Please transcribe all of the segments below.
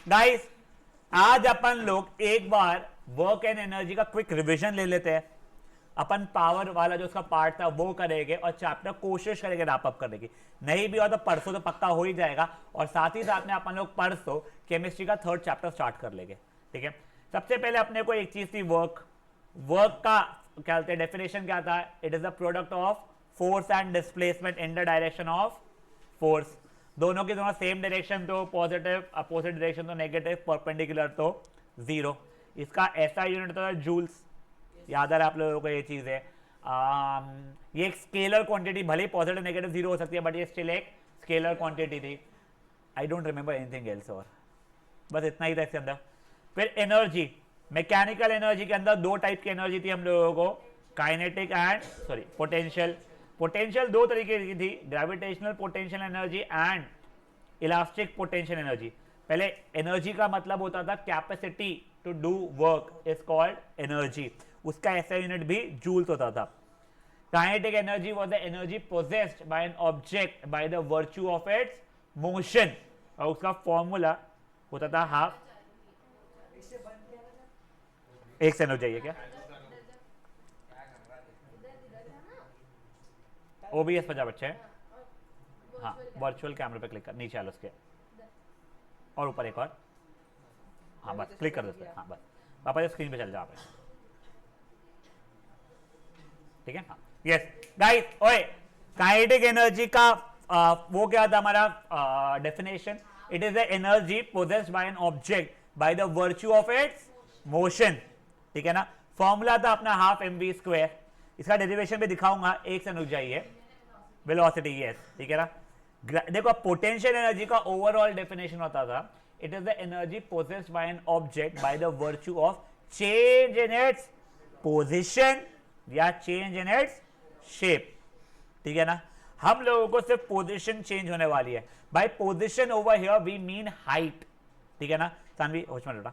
Guys आज अपन लोग एक बार वर्क एंड एनर्जी का क्विक रिवीजन ले लेते हैं। अपन पावर वाला जो उसका पार्ट था वो करेंगे और चैप्टर कोशिश करेंगे रैप अप करने की। नहीं भी हो तो परसों तो पक्का हो ही जाएगा। और साथ ही साथ में अपन लोग परसों केमिस्ट्री का थर्ड चैप्टर स्टार्ट कर लेंगे। ठीक है, सबसे पहले अपने को एक चीज थी वर्क। वर्क का क्या बोलते हैं डेफिनेशन क्या था? It is the product of force and displacement in the direction of force. दोनों की दोनों सेम डायरेक्शन तो पॉजिटिव, अपोजिट डायरेक्शन तो नेगेटिव, परपेंडिकुलर तो जीरो। इसका ऐसा यूनिट था जूल्स। याद आ रहा है आप लोगों को ये चीज है। ये एक स्केलर क्वांटिटी, भले पॉजिटिव नेगेटिव जीरो हो सकती है बट ये स्टिल एक स्केलर क्वांटिटी थी। I don't remember anything else. और बस इतना ही था इसके अंदर। फिर एनर्जी, मैकेनिकल एनर्जी के अंदर दो टाइप की एनर्जी थी हम लोगों को, काइनेटिक एंड पोटेंशियल। पोटेंशियल दो तरीके की थी, gravitational potential energy and elastic potential energy. पहले एनर्जी का मतलब होता था capacity to do work is called energy, उसका ऐसा यूनिट भी जूल्स होता था। Kinetic energy was the energy possessed by an object by the virtue of its motion, और उसका फॉर्मूला होता था हाफ। एक सेकंड हो जाइए क्या, ओबीएस पर जा बच्चे। हाँ, वर्चुअल कैमरे पे क्लिक कर, नीचे आ लो उसके, और ऊपर एक और। हाँ बस क्लिक कर दो। हाँ बस पापा स्क्रीन पे चल जाओ। ठीक है, हाँ यस गाइस। ओए, काइनेटिक एनर्जी का वो क्या था हमारा definition? It is the energy possessed by an object by the virtue of its motion. ठीक है ना, फॉर्मूला था अपना हाफ एम वी स्क्वायर। इसका डेरिवेशन भी दिखाऊंगा, एक से रुक जाइए। वेलोसिटी, यस ठीक है ना। देखो पोटेंशियल एनर्जी का ओवरऑल डेफिनेशन होता था, it is the energy possessed by an object by the virtue of change in its position या चेंज इन इट्स शेप। ठीक है ना, हम लोगों को सिर्फ पोजीशन चेंज होने वाली है। By position over here we mean height. ठीक है ना, सानवी होश में बेटा,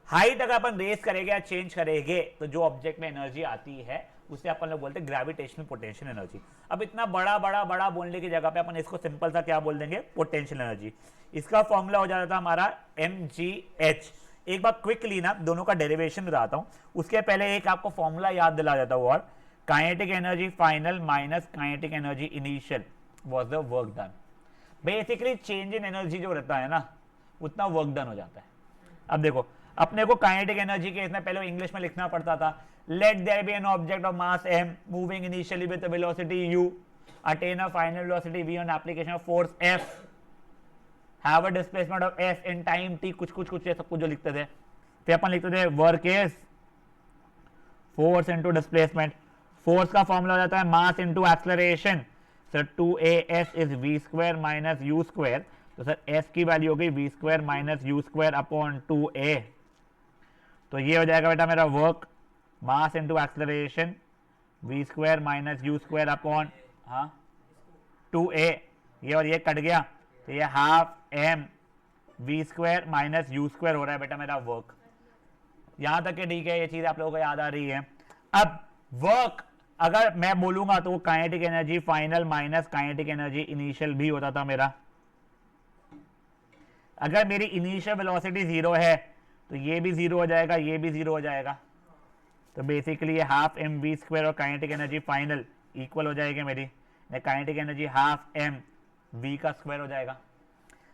हाइट अगर अपन रेस करेंगे या चेंज करेंगे तो जो ऑब्जेक्ट में एनर्जी आती है उसे अपन लोग बोलते हैं ग्रेविटेशनल पोटेंशियल एनर्जी। अब इतना बड़ा बड़ा बड़ा बोलने की जगह पे अपन इसको सिंपल सा क्या बोल देंगे? Potential energy. इसका फॉर्मूला हो जाता था हमारा mgh। एक बार क्विकली ना दोनों का डेरिवेशन बताता हूं, उसके पहले एक आपको फॉर्मूला याद दिला देता हूं। और kinetic energy final minus kinetic energy initial was the work done. Basically change in energy जो रहता है ना, उतना वर्क डन हो जाता है। अब देखो, अपने को काइनेटिक एनर्जी के इसमें पहले इंग्लिश में लिखना पड़ता था, let there be an object of mass m moving initially with velocity u attain a final velocity v on application of force f have a displacement of s in time t, कुछ कुछ कुछ सब कुछ जो लिखते थे। फिर अपन लिखते थे work is force into displacement. Force का फॉर्मूला हो जाता है mass into acceleration. Sir 2as is v square minus u square, तो सर s की वैल्यू हो गई v square minus u square upon 2a। तो ये हो जाएगा बेटा मेरा work mass into acceleration v square minus u square upon 2a। ये और ये कट गया तो ये half m v square minus u square हो रहा है बेटा मेरा वर्क। यहां तक के ठीक है, ये चीज आप लोगों को याद आ रही है। अब वर्क अगर मैं बोलूंगा तो वो kinetic energy final minus kinetic energy initial भी होता था मेरा। अगर मेरी इनिशियल वेलोसिटी जीरो है तो ये भी जीरो हो जाएगा, ये भी जीरो हो जाएगा। तो बेसिकली ये हाफ एम वी स्क्वायर और काइनेटिक एनर्जी फाइनल इक्वल हो जाएगी मेरी, kinetic energy half M V का स्क्वायर हो जाएगा।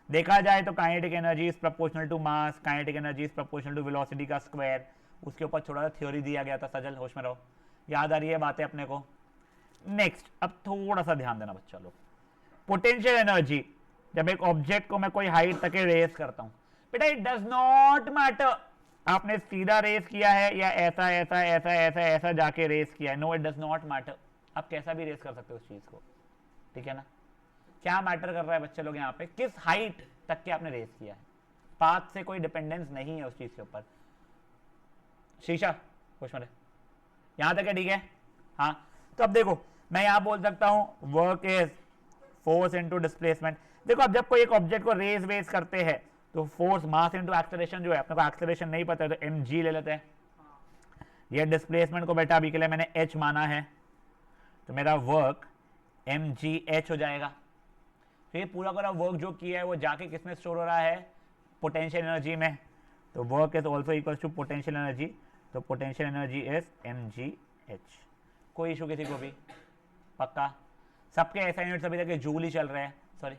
देखा जाए तो kinetic energy is proportional to mass, kinetic energy is proportional to velocity का स्क्वायर। उसके ऊपर थोड़ा सा थ्योरी दिया गया था, सजल होश में रहो, याद आ रही है बातें अपने को। नेक्स्ट, अब थोड़ा सा ध्यान देना बच्चा लोग। पोटेंशियल एनर्जी, जब एक ऑब्जेक्ट को मैं कोई हाइट तक रेस करता हूं बेटा, इट डज नॉट मैटर आपने सीधा रेस किया है या ऐसा ऐसा ऐसा ऐसा ऐसा जाके रेस किया है, no it does not matter. आप कैसा भी रेस कर सकते हो उस चीज को। ठीक है ना, क्या मैटर कर रहा है बच्चे लोग यहाँ पे? किस हाइट तक के आपने रेस किया है। पाथ से कोई डिपेंडेंस नहीं है उस चीज के ऊपर। शीशा खुश मरे, यहां तक है ठीक है। हाँ, तो अब देखो मैं यहां बोल सकता हूं work is force into displacement. देखो अब जब कोई एक ऑब्जेक्ट को रेस वेस करते हैं तो फोर्स मास इनटू एक्सेलरेशन जो है, अपने को एक्सेलरेशन नहीं पता है तो mg ले लेते हैं। ये डिस्प्लेसमेंट को बेटा अभी के लिए मैंने h माना है, तो मेरा वर्क mgh हो जाएगा। तो ये पूरा पूरा वर्क जो किया है वो जाके किसमें स्टोर हो रहा है? पोटेंशियल एनर्जी में, तो work is also equal to potential energy, तो पोटेंशियल एनर्जी इज mgh। कोई इशू किसी को भी? पक्का? सबके ऐसा यूनिट अभी तक जूल ही चल रहे हैं, सॉरी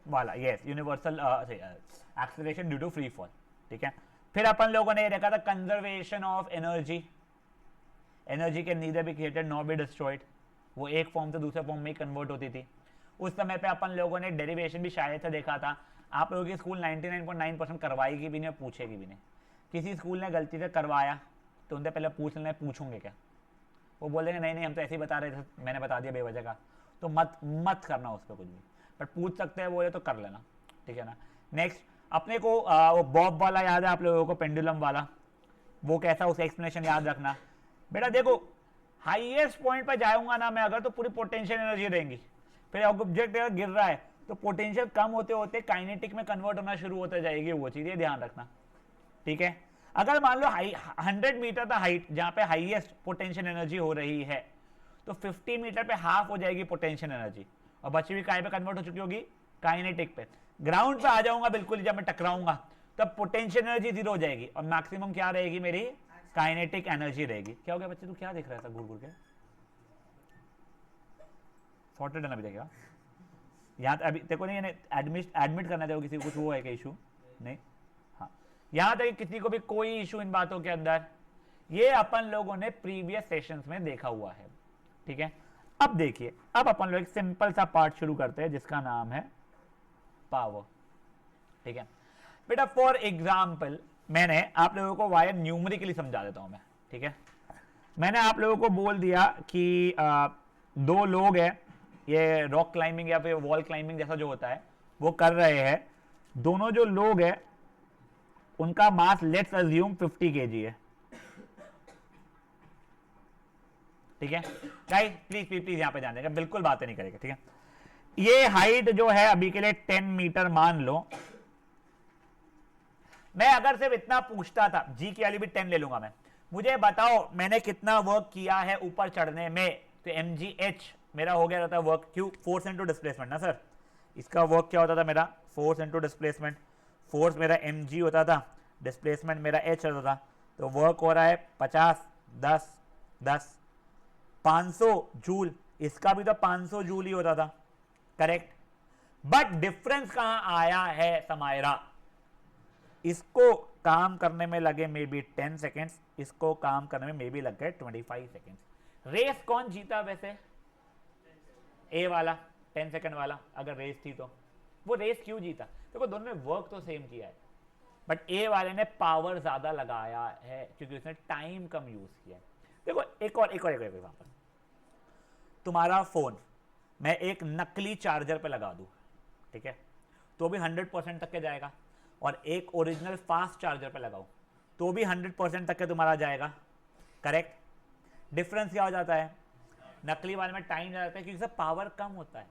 वाला, yes, universal acceleration due to free fall. ठीक है, फिर अपन लोगों ने ये देखा था conservation of energy, energy can neither be created not be destroyed, वो एक फॉर्म से दूसरे फॉर्म में कन्वर्ट होती थी। उस समय पे अपन लोगों ने डेरिवेशन भी शायद से देखा था। आप लोगों की स्कूल 99.9% करवाएगी भी नहीं और पूछेगी भी नहीं। किसी स्कूल ने गलती से करवाया तो उनसे पहले पूछ लेना, पूछूंगे क्या? वो बोलेंगे नहीं नहीं हम तो ऐसे ही बता रहे थे, मैंने बता दिया बेवजह का, तो मत करना उस पर कुछ भी, बट पूछ सकते हैं बोले तो कर लेना, ठीक है ना। नेक्स्ट अपने को वो बॉब वाला याद है आप लोगों को, पेंडुलम वाला, वो कैसा, उसका एक्सप्लेनेशन याद रखना। बेटा देखो हाईएस्ट पॉइंट पर जाऊंगा ना मैं अगर, तो पूरी पोटेंशियल एनर्जी रहेंगी, फिर ऑब्जेक्ट अगर गिर रहा है तो पोटेंशियल कम होते होते काइनेटिक में कन्वर्ट होना शुरू होते जाएगी, वो चीज़ ये ध्यान रखना, ठीक है। अगर मान लो 100 मीटर का हाइट जहां पे हाईएस्ट पोटेंशियल एनर्जी हो रही है, तो 50 मीटर पे हाफ हो जाएगी पोटेंशियल एनर्जी, और बची हुई काय पे कन्वर्ट हो चुकी होगी, काइनेटिक पे। ग्राउंड पे आ जाऊंगा बिल्कुल जब मैं टकराऊंगा, तब पोटेंशियल एनर्जी 0 हो जाएगी और मैक्सिमम क्या रहेगी मेरी, काइनेटिक एनर्जी रहेगी। क्या हो गया बच्चे, तू क्या देख रहा था घूर घूर के? सॉर्टेड है अभी देखेगा यहाँ अभी देखो, नहीं एडमिट करना देखो किसी को कुछ वो है क्या इशू? नहीं, हाँ यहाँ तक किसी को भी कोई इशू इन बातों के अंदर, ये अपन लोगों ने प्रीवियस सेशंस में देखा हुआ है, ठीक है। अब देखिए, अब अपन लोग एक सिंपल सा पार्ट शुरू करते हैं जिसका नाम है पावर, ठीक है बेटा। फॉर एग्जाम्पल मैंने आप लोगों को वायर न्यूमेरिकली समझा देता हूं मैं, ठीक है। मैंने आप लोगों को बोल दिया कि 2 लोग हैं, ये रॉक क्लाइंबिंग या फिर वॉल क्लाइंबिंग जैसा जो होता है वो कर रहे हैं। दोनों जो लोग हैं उनका मास लेट्स अज्यूम 50 kg है, ठीक है। गाइस प्लीज प्लीज प्लीज यहां पे ध्यान देगा, बिल्कुल बातें नहीं करेगा, ठीक है। ये हाइट जो है अभी के लिए 10 मीटर मान लो। मैं अगर सिर्फ इतना पूछता था, जी की वैल्यू भी 10 ले लूंगा मैं, मुझे बताओ मैंने कितना वर्क किया है ऊपर चढ़ने में, तो mgh मेरा हो गया रहता वर्क, क्यों, फोर्स इनटू डिस्प्लेसमेंट ना सर। इसका वर्क क्या होता था मेरा, फोर्स इनटू डिस्प्लेसमेंट, फोर्स मेरा mg होता था, डिस्प्लेसमेंट मेरा h होता था, तो वर्क हो रहा है 50 10 10 500 जूल, इसका भी तो 500 जूल ही होता था, करेक्ट। बट डिफरेंस कहां आया है समायरा, इसको काम करने में लगे मे बी 10 सेकेंड्स, इसको काम करने में मे बी लग गए 25 सेकेंड्स। रेस कौन जीता वैसे, ए वाला 10 सेकंड वाला, अगर रेस थी तो वो रेस क्यों जीता? देखो दोनों ने वर्क तो सेम किया है, बट ए वाले ने पावर ज्यादा लगाया है क्योंकि उसने टाइम कम यूज किया है। देखो एक और एग्जांपल, तुम्हारा फोन मैं एक नकली चार्जर पे लगा दूं, ठीक है, तो भी 100% तक के जाएगा, और एक ओरिजिनल फास्ट चार्जर पे लगाऊं तो भी 100% तक के तुम्हारा जाएगा, करेक्ट। डिफरेंस क्या हो जाता है, नकली वाले में टाइम जाता है क्योंकि सब पावर कम होता है।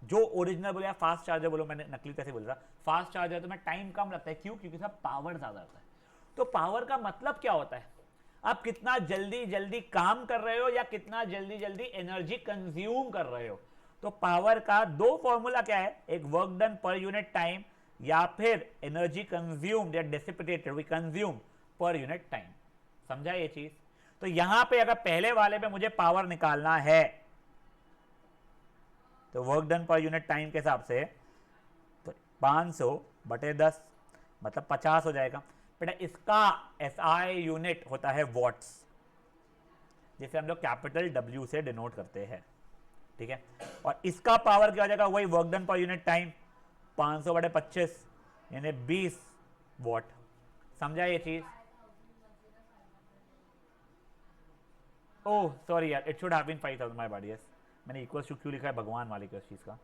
जो ओरिजिनल बोले या फास्ट चार्जर बोलो, मैंने नकली कैसे बोल रहा, फास्ट चार्जर तो में टाइम कम लगता है, क्यों, क्योंकि सब पावर ज्यादा होता है। तो पावर का मतलब क्या होता है, आप कितना जल्दी जल्दी काम कर रहे हो या कितना जल्दी जल्दी एनर्जी कंज्यूम कर रहे हो। तो पावर का 2 फॉर्मूला क्या है, एक वर्क डन पर यूनिट टाइम या फिर एनर्जी कंज्यूम्ड या dissipated we consume per unit time. समझा ये चीज? तो यहां पे अगर पहले वाले पे मुझे पावर निकालना है तो वर्क डन पर यूनिट टाइम के हिसाब से तो 500/10 मतलब 50 हो जाएगा। बेटा इसका SI यूनिट होता है वॉट्स, जिसे हम लोग कैपिटल W से डिनोट करते हैं, ठीक है। और इसका पावर क्या हो जाएगा, वही वर्क डन पर यूनिट टाइम 500/25 यानी 20 वॉट। समझा ये चीज? ओह सॉरी यार, it should have been 5000, my bad. Yes मैंने इक्वल टू क्यों लिखा है भगवान वाले के उस चीज का,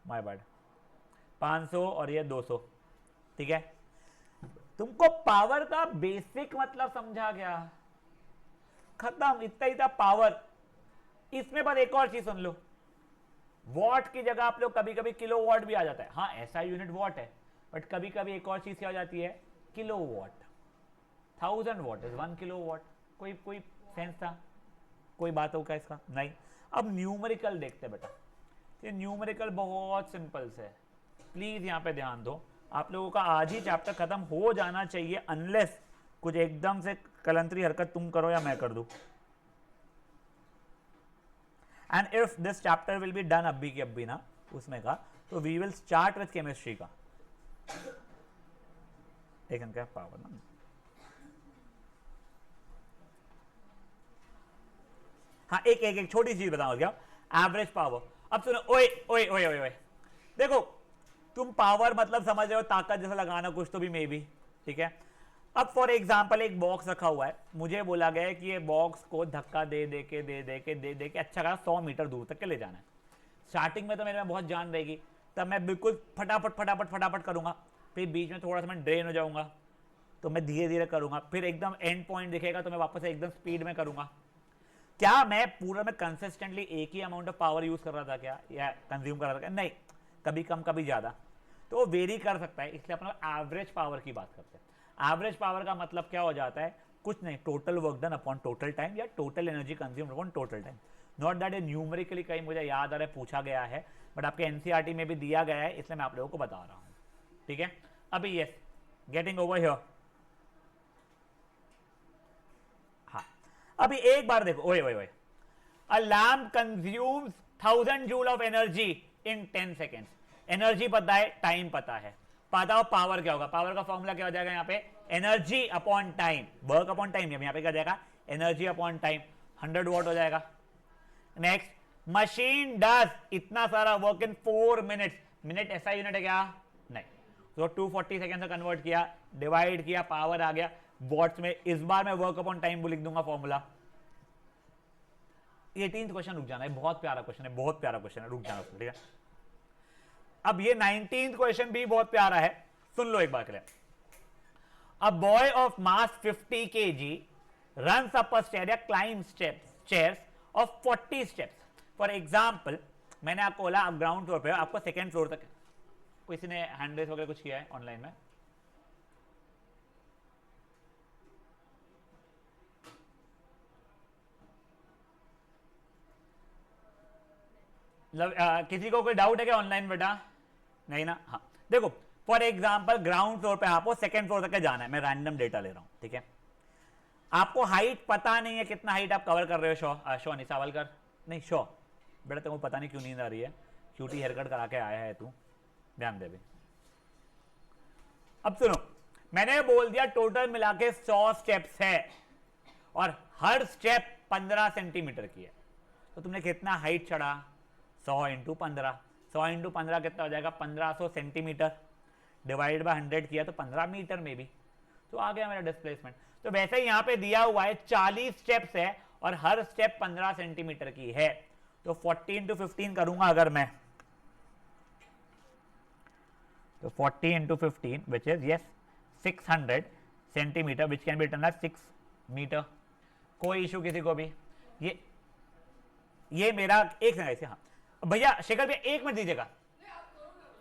माय बैड। 500 और ये 200, ठीक है। तुमको पावर का बेसिक मतलब समझा गया, खत्म, इतना ही था पावर। इसमें बस एक और चीज सुन लो, वॉट की जगह आप लोग कभी कभी किलो वॉट भी आ जाता है। हाँ ऐसा यूनिट वॉट है, बट कभी कभी एक और चीज क्या हो जाती है, kilo watt. 1000 what is 1 kilo watt. कोई सेंस था, कोई बात होगा इसका? नहीं। अब न्यूमेरिकल देखते बेटा, ये न्यूमेरिकल बहुत सिंपल से, प्लीज यहां पे ध्यान दो। आप लोगों का आज ही चैप्टर खत्म हो जाना चाहिए, अनलेस कुछ एकदम से कलंतरी हरकत तुम करो या मैं कर दूं। And if this chapter will be done अभी की अभी ना उसमें का, तो we will start with chemistry का। एक क्या पावर ना, हाँ एक छोटी चीज बताऊं क्या, एवरेज पावर। अब सुनो, ओए ओए ओए ओए ओए, देखो तुम पावर मतलब समझ रहे हो ताकत जैसा लगाना कुछ तो भी मे बी, ठीक है। अब फॉर एग्जांपल एक बॉक्स रखा हुआ है, मुझे बोला गया है कि ये बॉक्स को धक्का दे दे के अच्छा खासा 100 मीटर दूर तक के ले जाना है। स्टार्टिंग में तो मेरे में बहुत जान रहेगी, तब मैं बिल्कुल फटाफट करूंगा, फिर बीच में थोड़ा सा मैं ड्रेन हो जाऊंगा, तो मैं धीरे धीरे करूंगा, फिर एकदम एंड पॉइंट दिखेगा तो मैं वापस से एकदम स्पीड में करूंगा। क्या मैं पूरा में कंसिस्टेंटली एक ही अमाउंट ऑफ पावर यूज कर रहा था क्या, या कंज्यूम कर रहा था क्या? नहीं, कभी कम कभी ज्यादा, तो वो वेरी कर सकता है, इसलिए अपन एवरेज पावर की बात करते हैं। एवरेज पावर का मतलब क्या हो जाता है, कुछ नहीं, total work done upon total time, या total energy consumed upon total time. Not that a numerically कहीं मुझे याद आ रहा है पूछा गया है, बट आपके एनसीईआरटी में भी दिया गया है, इसलिए मैं आप लोगों को बता रहा हूं, ठीक है। अभी यस, गेटिंग ओवर हियर। हाँ, अभी एक बार देखो, ओए ओए ओए, अ lamp consumes 1000 joule of energy in 10 seconds. Energy पता है, टाइम पता है, पता हो पावर क्या होगा। पावर का फॉर्मूला क्या हो जाएगा यहाँ पे, energy upon time, work upon time, यहाँ पे क्या जाएगा, एनर्जी अपॉन टाइम, 100 वॉट हो जाएगा। नेक्स्ट, मशीन डज इतना सारा वर्क इन 4 मिनट्स। मिनट ऐसा यूनिट है क्या, नहीं, तो 240 सेकेंड से कन्वर्ट किया, डिवाइड किया, पावर आ गया वॉट्स में। इस बार मैं वर्क अपॉन टाइम लिख दूंगा फॉर्मूला। 18th क्वेश्चन रुक जाना है, बहुत प्यारा क्वेश्चन है, बहुत प्यारा क्वेश्चन है, रुक जाना उसमें, ठीक है। अब ये 19th क्वेश्चन भी बहुत प्यारा है, सुन लो एक बार के लिए। A boy of mass 50 kg runs up a stair या climbs stairs of 40 steps। For example मैंने आपको बोला आप ग्राउंड फ्लोर पे हो, आपको सेकेंड फ्लोर तक, किसी ने हैंड रेस वगैरह कुछ किया है ऑनलाइन में? किसी को कोई डाउट है क्या ऑनलाइन बेटा? नहीं ना? हाँ, देखो फॉर एग्जांपल ग्राउंड फ्लोर पे आपको सेकंड फ्लोर तक जाना है, मैं रैंडम डेटा ले रहा हूं, ठीक है। आपको हाइट पता नहीं है, कितना हाइट आप कवर कर रहे हो। शो नहीं सावलकर, नहीं शो बेटा, तुमको पता नहीं क्यों नींद आ रही है, क्यूटी हेयर कट करा के आया है तू, ध्यान दे भी। अब सुनो, मैंने बोल दिया टोटल मिला के 100 स्टेप्स है और हर स्टेप 15 सेंटीमीटर की है, तो तुमने कितना हाइट चढ़ा, 100 इंटू 15, 100 इंटू 15 कितना हो जाएगा, 1500 सेंटीमीटर, डिवाइड बाय 100 किया तो 15 मीटर में भी, तो आ गया मेरा डिस्प्लेसमेंट। तो वैसे ही यहां पे दिया हुआ है 40 स्टेप्स है और हर स्टेप 15 सेंटीमीटर की है, तो 40 इंटू 15 करूंगा अगर मैं, तो 40 into 15 which is yes 600 centimetre, which can be written as 6 metre. कोई इशू किसी को भी? ये मेरा एक सेकंड ऐसे, हाँ भैया शेखर भैया 1 मिनट दीजिएगा,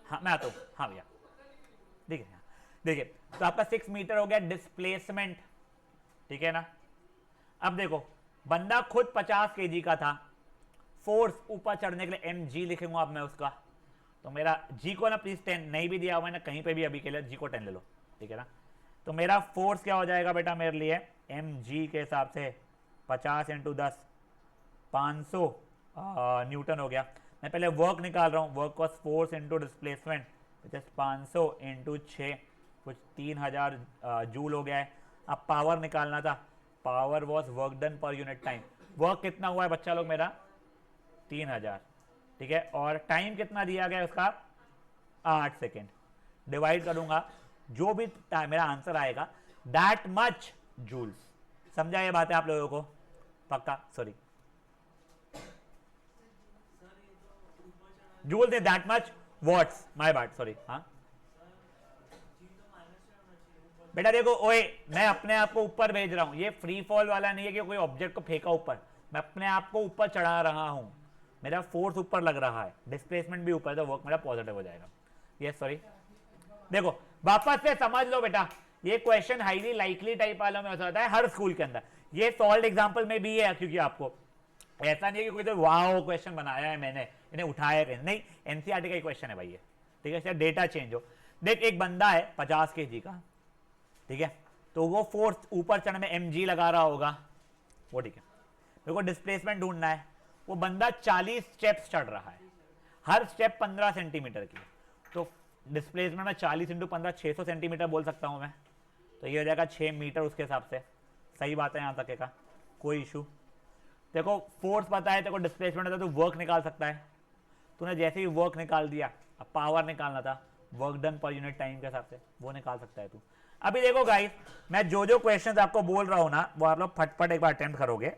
हाँ मैं आता हूँ, हाँ भैया देखिए, देखिए तो आपका 6 मीटर हो गया डिस्प्लेसमेंट, ठीक है ना। अब देखो बंदा खुद 50 kg का था, फोर्स ऊपर चढ़ने के लिए mg लिखूंगा अब मैं उसका, तो मेरा g को ना प्लीज 10 नहीं भी दिया हुआ है ना कहीं पे भी, अभी के लिए g को 10 ले लो, ठीक है ना। तो मेरा फोर्स क्या हो जाएगा बेटा मेरे लिए, mg के हिसाब से 50 इंटू 10 500 न्यूटन हो गया। मैं पहले वर्क निकाल रहा हूँ, work was force into displacement, 500 into 6 कुछ 3000 जूल हो गया है। अब पावर निकालना था, पावर वॉज वर्क डन पर यूनिट टाइम, वर्क कितना हुआ है बच्चा लोग मेरा 3000, ठीक है, और टाइम कितना दिया गया है उसका 8 सेकेंड, डिवाइड करूंगा जो भी मेरा आंसर आएगा दैट मच जूल्स। समझा ये बात है आप लोगों को? पक्का? सॉरी जूल दे that much watts, my bad, sorry. हाँ बेटा देखो, ओए मैं अपने आप को ऊपर भेज रहा हूं, ये फ्री फॉल वाला नहीं है कि कोई ऑब्जेक्ट को फेंका ऊपर, मैं अपने आप को ऊपर चढ़ा रहा हूं, मेरा फोर्स ऊपर लग रहा है, डिस्प्लेसमेंट भी ऊपर है, तो वर्क मेरा पॉजिटिव हो जाएगा। यस सॉरी, देखो वापस से समझ लो बेटा, ये क्वेश्चन हाईली लाइकली टाइप वालों में होता है हर स्कूल के अंदर, ये सॉल्व एग्जाम्पल में भी है, क्योंकि आपको ऐसा नहीं है कि कोई तो वाओ क्वेश्चन बनाया है मैंने, इन्हें उठाया नहीं, एनसीईआरटी का ही क्वेश्चन है भाई ये, ठीक है, डेटा चेंज हो। देख एक बंदा है 50 kg का, ठीक है, तो वो फोर्स ऊपर चढ़ने में mg लगा रहा होगा, वो ठीक है। मेरे को डिस्प्लेसमेंट ढूंढना है, वो बंदा 40 स्टेप्स चढ़ रहा है, हर स्टेप 15 सेंटीमीटर की, तो डिस्प्लेसमेंट में 40 इंटू 15 600 सेंटीमीटर बोल सकता हूं मैं, तो ये हो जाएगा 6 मीटर उसके हिसाब से। सही बात है यहाँ तक का, कोई इशू। देखो फोर्स पता है, देखो डिस्प्लेसमेंट है तो वर्क निकाल सकता है, तूने जैसे ही वर्क निकाल दिया, अब पावर निकालना था, वर्क डन पर यूनिट टाइम के हिसाब से, वो निकाल सकता है तू। अभी देखो गाइस, मैं जो जो क्वेश्चंस आपको बोल रहा हूं ना, वो आप लोग फटफट एक बार अटेम्प्ट करोगे।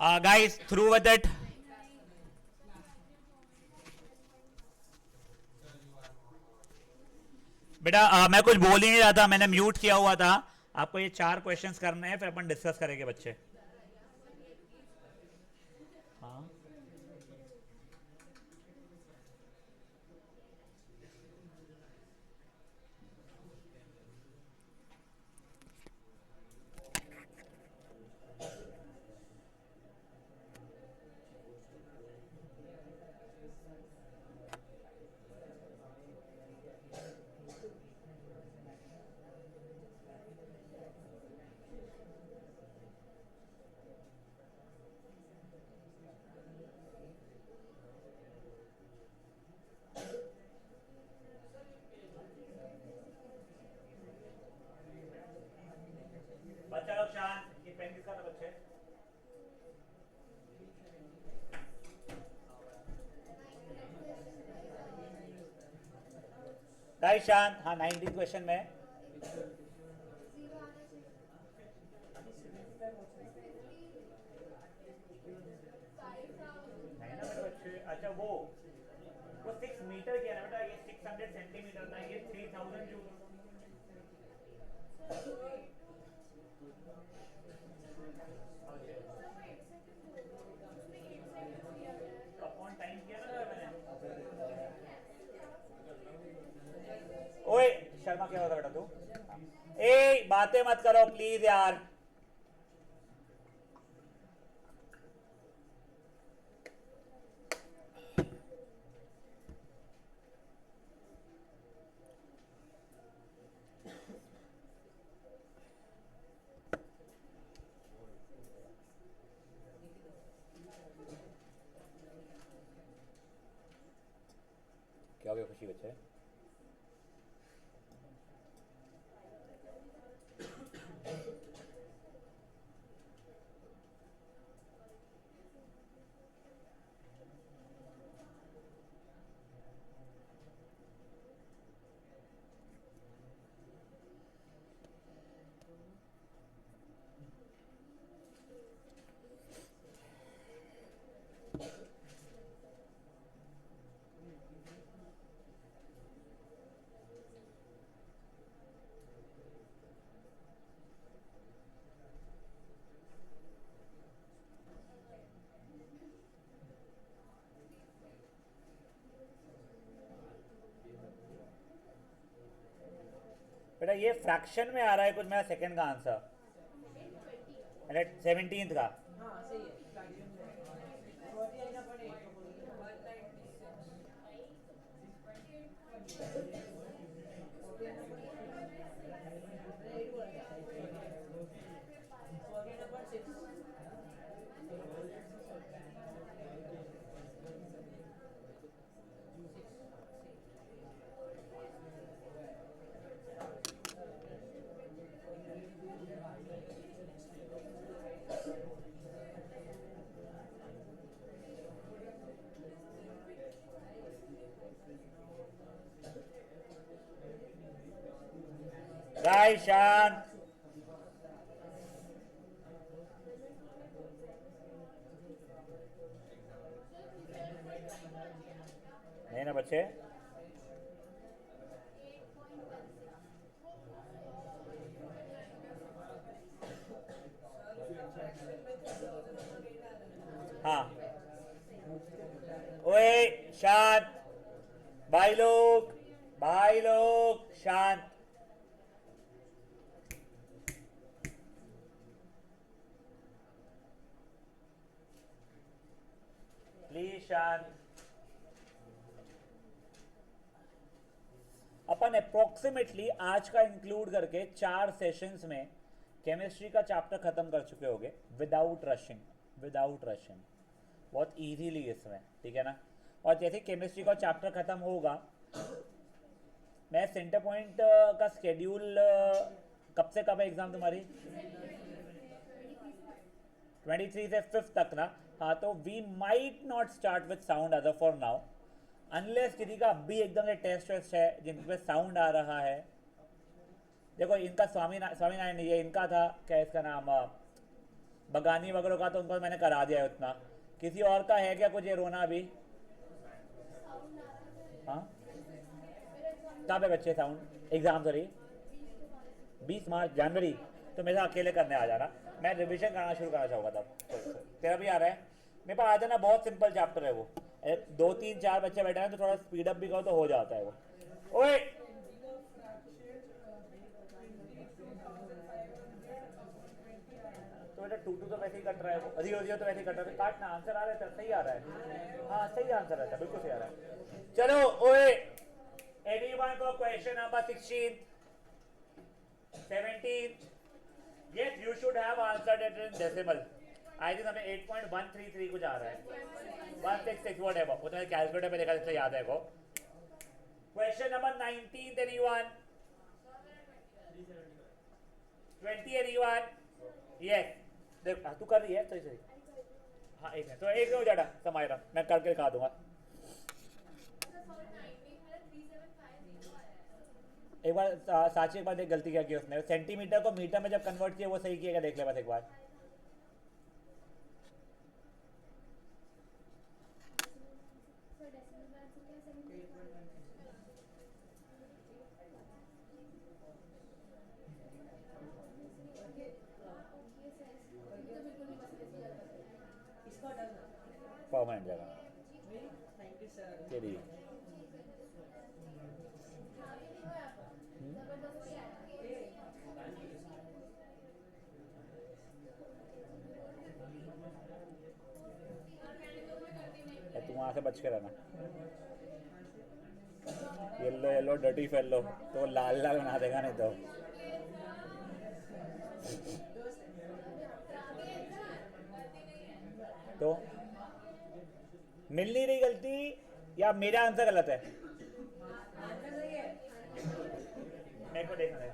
Guys, through with it. बेटा मैं कुछ बोल ही नहीं रहा था, मैंने म्यूट किया हुआ था. आपको ये 4 क्वेश्चंस करने हैं, फिर अपन डिस्कस करेंगे बच्चे. हाँ बच्चा लोग शांत. ये पेन किसका था बच्चे? गाइस शांत. हाँ 19 क्वेश्चन में नहीं ना मेरे बच्चे. अच्छा वो 6 मीटर किया ना बेटा, ये 600 सेंटीमीटर था, ये 3000 जूल. अपॉन टाइम किया ना मैंने. ओए शर्मा क्या होता बेटा तू? ए बातें मत करो प्लीज यार. क्या हो गया खुशी बच्चे? बेटा ये फ्रैक्शन में आ रहा है कुछ मेरा सेकंड का आंसर. अरे 17th का. गाइस शांत. नहीं ना बच्चे. हाँ ओए शांत. भाई लोग शांत. प्लीज शांत. अपन अप्रोक्सीमेटली आज का इंक्लूड करके 4 सेशंस में केमिस्ट्री का चैप्टर खत्म कर चुके होंगे विदाउट रशिंग. बहुत इजीली इसमें, ठीक है ना. और जैसे केमिस्ट्री का चैप्टर खत्म होगा, मैं सेंटर पॉइंट का स्केड्यूल कब से कब है एग्जाम तुम्हारी? 23 से 5 तक ना. हाँ तो we might not start with sound as for now, unless किसी का अभी एकदम से टेस्ट वेस्ट है जिन पे साउंड आ रहा है. देखो इनका स्वामीनारायण, ये इनका था क्या इसका नाम, बगानी वगैरह का तो उनको मैंने करा दिया है उतना। किसी और का है क्या कुछ ये रोना अभी? हाँ कहाँ पे बच्चे साउंड एग्जाम सॉरी 20 मार्च जनवरी, तो मेरे साथ अकेले करने आ जाना, मैं रिवीजन करना शुरू करना चाहूँगा तब। तेरा भी आ रहा है? मेरे पास आ जाना, बहुत सिंपल चैप्टर है वो। 2 3 4 बच्चे बैठे हैं तो थोड़ा स्पीड अप भी करो तो हो जाता है वो। ओए तो बेटा 2 2 तो वैसे ही कट रहा है वो, 0 0 तो वैसे ही कट रहा है, काटना आंसर आ रहा है, सही आ रहा है। हाँ सही आंसर रहता है, बिल्कुल सही आ रहा है। चलो ओए एनीवन को question number 16 17 yes you should have answered it in decimal। I think हमें 8.133 कुछ आ रहा है, 166 whatever, वो तो मैंने कैलकुलेटर पे देखा जिससे याद है को। Question number 19 anyone 20 anyone yes देख तू कर रही है सही सही। हाँ एक है तो एक हो जाटा समायरा मैं करके दिखा दूंगा। एक बार साची एक बार देख गलती क्या की उसने, सेंटीमीटर को मीटर में जब कन्वर्ट किया वो सही किया देख ले बस एक बार। परमानेंट जगह तेरी तू वहां से बच के रहना। येलो येलो डर्टी फेलो तो लाल लाल बना देगा नहीं तो। तो मिल नहीं रही गलती या मेरा आंसर गलत है? मेरे को देखना है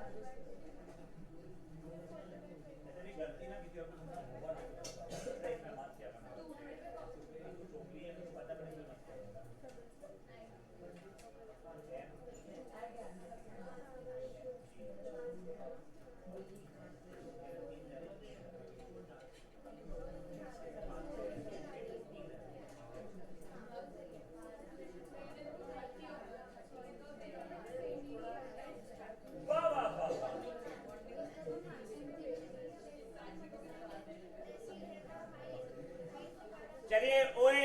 चलिए ओए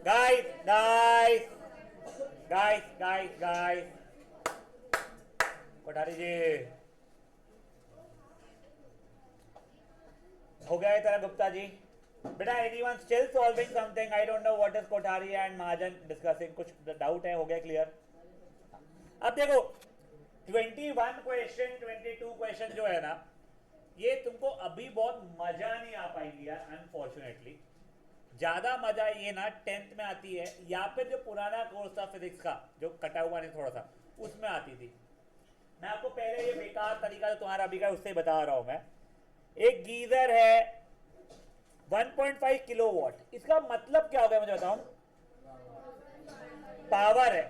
guys guys guys guys guys Kothari ji हो गया है तेरा गुप्ता जी? बेटा anyone still solving something? I don't know what is Kothari and Mahajan discussing, कुछ डाउट है? हो गया क्लियर? अब देखो 21 क्वेश्चन 22 क्वेश्चन जो है ना ये तुमको अभी बहुत मजा नहीं आ पाएंगी यार अनफॉर्चुनेटली। ज्यादा मजा ये ना 10th में आती है या फिर जो पुराना कोर्स था फिजिक्स का जो कटा हुआ नहीं थोड़ा सा उसमें आती थी। मैं आपको पहले ये बेकार तरीका जो तुम्हारा अभी का उससे बता रहा हूं मैं। एक गीजर है 1.5 किलोवाट, इसका मतलब क्या होगा मुझे बताऊं? पावर है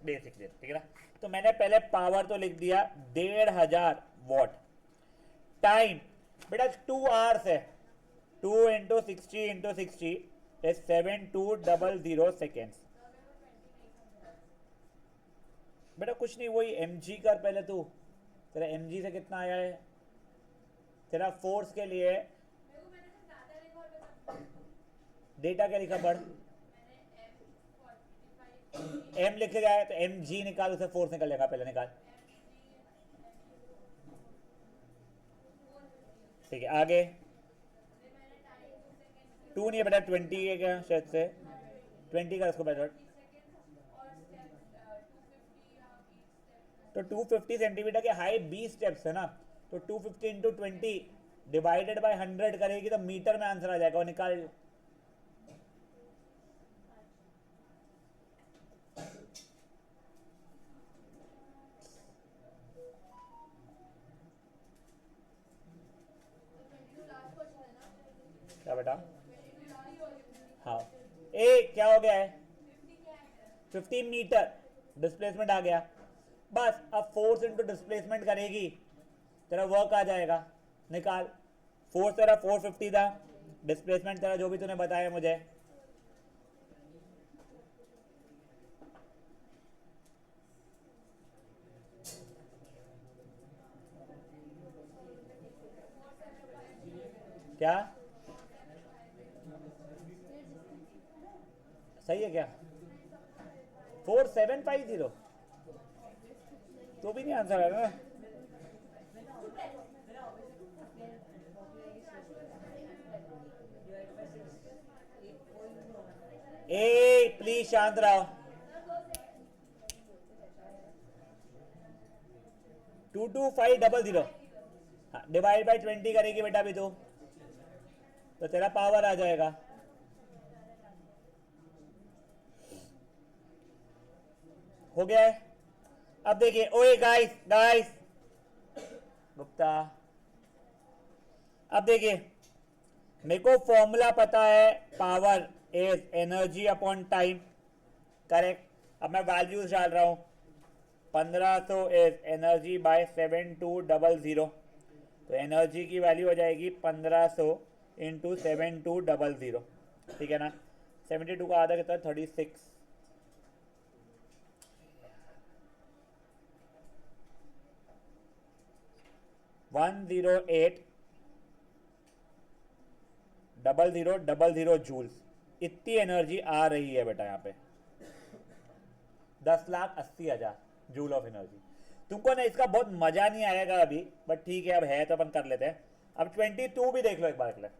बेसिकली, ठीक है ना? तो मैंने पहले पावर तो लिख दिया 1500 वॉट। टाइम बेटा 2 आवर्स है, 2 इंटू 60 इंटू 60 is 7200 सेकेंड्स। बेटा कुछ नहीं वही mg कर पहले तू, तेरा mg से कितना आया है तेरा फोर्स के लिए? डेटा क्या लिखा पढ़? m लिख जाए तो mg निकाल, उसे फोर्स निकल जाएगा, पहले निकाल। ठीक है आगे 2 नहीं है बेटा 20 है क्या शायद से 20 का इसको बेटा तो 250 सेंटीमीटर के हाई 20 स्टेप्स है ना, तो 250 इंटू 20 डिवाइडेड बाय 100 करेगी तो मीटर में आंसर आ जाएगा, और निकाल। क्या बेटा? हाँ ए क्या हो गया है 15 मीटर डिस्प्लेसमेंट आ गया, बस अब फोर्स इंटू डिस्प्लेसमेंट करेगी तेरा वर्क आ जाएगा, निकाल। फोर्स तेरा 450 था, डिस्प्लेसमेंट तेरा जो भी तूने बताया मुझे, क्या सही है क्या? 4750 तो भी नहीं आंसर आएगा ना। ए प्लीज शांत रहो। 22500 डिवाइड बाई 20 करेगी बेटा अभी तो तेरा पावर आ जाएगा। हो गया है। अब देखिए, ओए गाइस गाइस गुप्ता, अब देखिए मेरे को फॉर्मूला पता है, power is energy upon time, correct. अब मैं वैल्यूज डाल रहा हूं, 1500 इज एनर्जी बाय 7200, तो एनर्जी की वैल्यू हो जाएगी 1500 इंटू 7200, ठीक है ना। 72 का आधा कितना, 36, 108,000 जूल्स, इतनी एनर्जी आ रही है बेटा यहाँ पे, 10,80,000 जूल ऑफ एनर्जी। तुमको ना इसका बहुत मजा नहीं आएगा अभी, बट ठीक है अब है तो अपन कर लेते हैं। अब 22 भी देख लो एक बार के लिए।